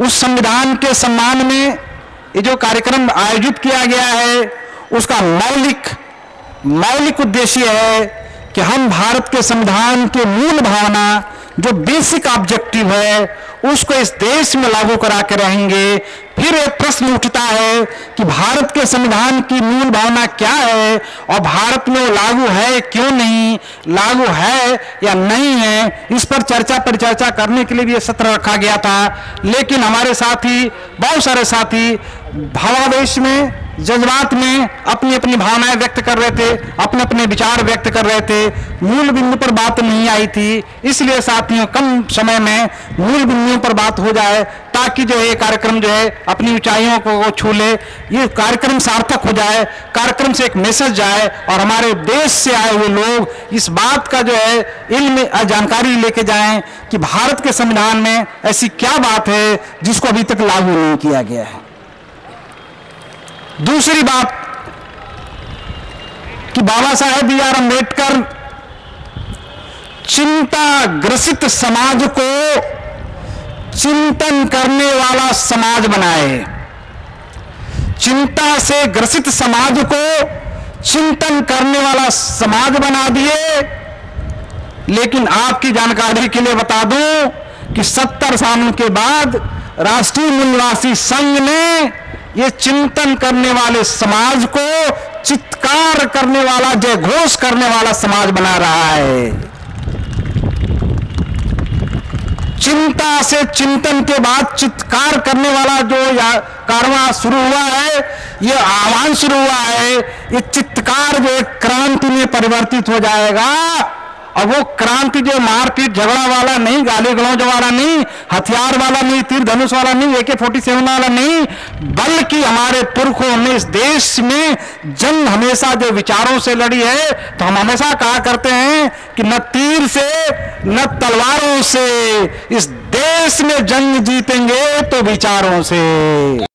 उस संविधान के सम्मान में ये जो कार्यक्रम आयोजित किया गया है उसका मौलिक उद्देश्य है कि हम भारत के संविधान के मूल भावना जो बेसिक ऑब्जेक्टिव है उसको इस देश में लागू करा के रहेंगे। फिर एक प्रश्न उठता है कि भारत के संविधान की मूल भावना क्या है और भारत में वो लागू है क्यों नहीं, लागू है या नहीं है, इस पर परिचर्चा करने के लिए भी ये सत्र रखा गया था। लेकिन हमारे साथी, बहुत सारे साथी भावावेश में जज्बात में अपनी अपनी भावनाएं व्यक्त कर रहे थे, अपने अपने विचार व्यक्त कर रहे थे, मूल बिंदु पर बात नहीं आई थी। इसलिए साथियों कम समय में मूल बिंदुओं पर बात हो जाए ताकि जो है कार्यक्रम जो है अपनी ऊंचाइयों को छू ले, ये कार्यक्रम सार्थक हो जाए, कार्यक्रम से एक मैसेज जाए और हमारे देश से आए हुए लोग इस बात का जो है इल्म जानकारी लेके जाएं कि भारत के संविधान में ऐसी क्या बात है जिसको अभी तक लागू नहीं किया गया है। दूसरी बात कि बाबा साहेब बी.आर. अम्बेडकर चिंता ग्रसित समाज को चिंतन करने वाला समाज बनाए, चिंता से ग्रसित समाज को चिंतन करने वाला समाज बना दिए। लेकिन आपकी जानकारी के लिए बता दूं कि 70 साल के बाद राष्ट्रीय मूलवासी संघ ने ये चिंतन करने वाले समाज को चित्कार करने वाला, जय घोष करने वाला समाज बना रहा है। चिंता से चिंतन के बाद चित्कार करने वाला जो कारवां शुरू हुआ है, ये आह्वान शुरू हुआ है, ये चित्कार जो क्रांति में परिवर्तित हो जाएगा। और वो क्रांति जो मारपीट झगड़ा वाला नहीं, गाली गलौज वाला नहीं, हथियार वाला नहीं, तीर धनुष वाला नहीं, AK-47 वाला नहीं, बल्कि हमारे पुरखों ने इस देश में जंग हमेशा जो विचारों से लड़ी है। तो हम हमेशा कहा करते हैं कि न तीर से न तलवारों से इस देश में जंग जीतेंगे तो विचारों से।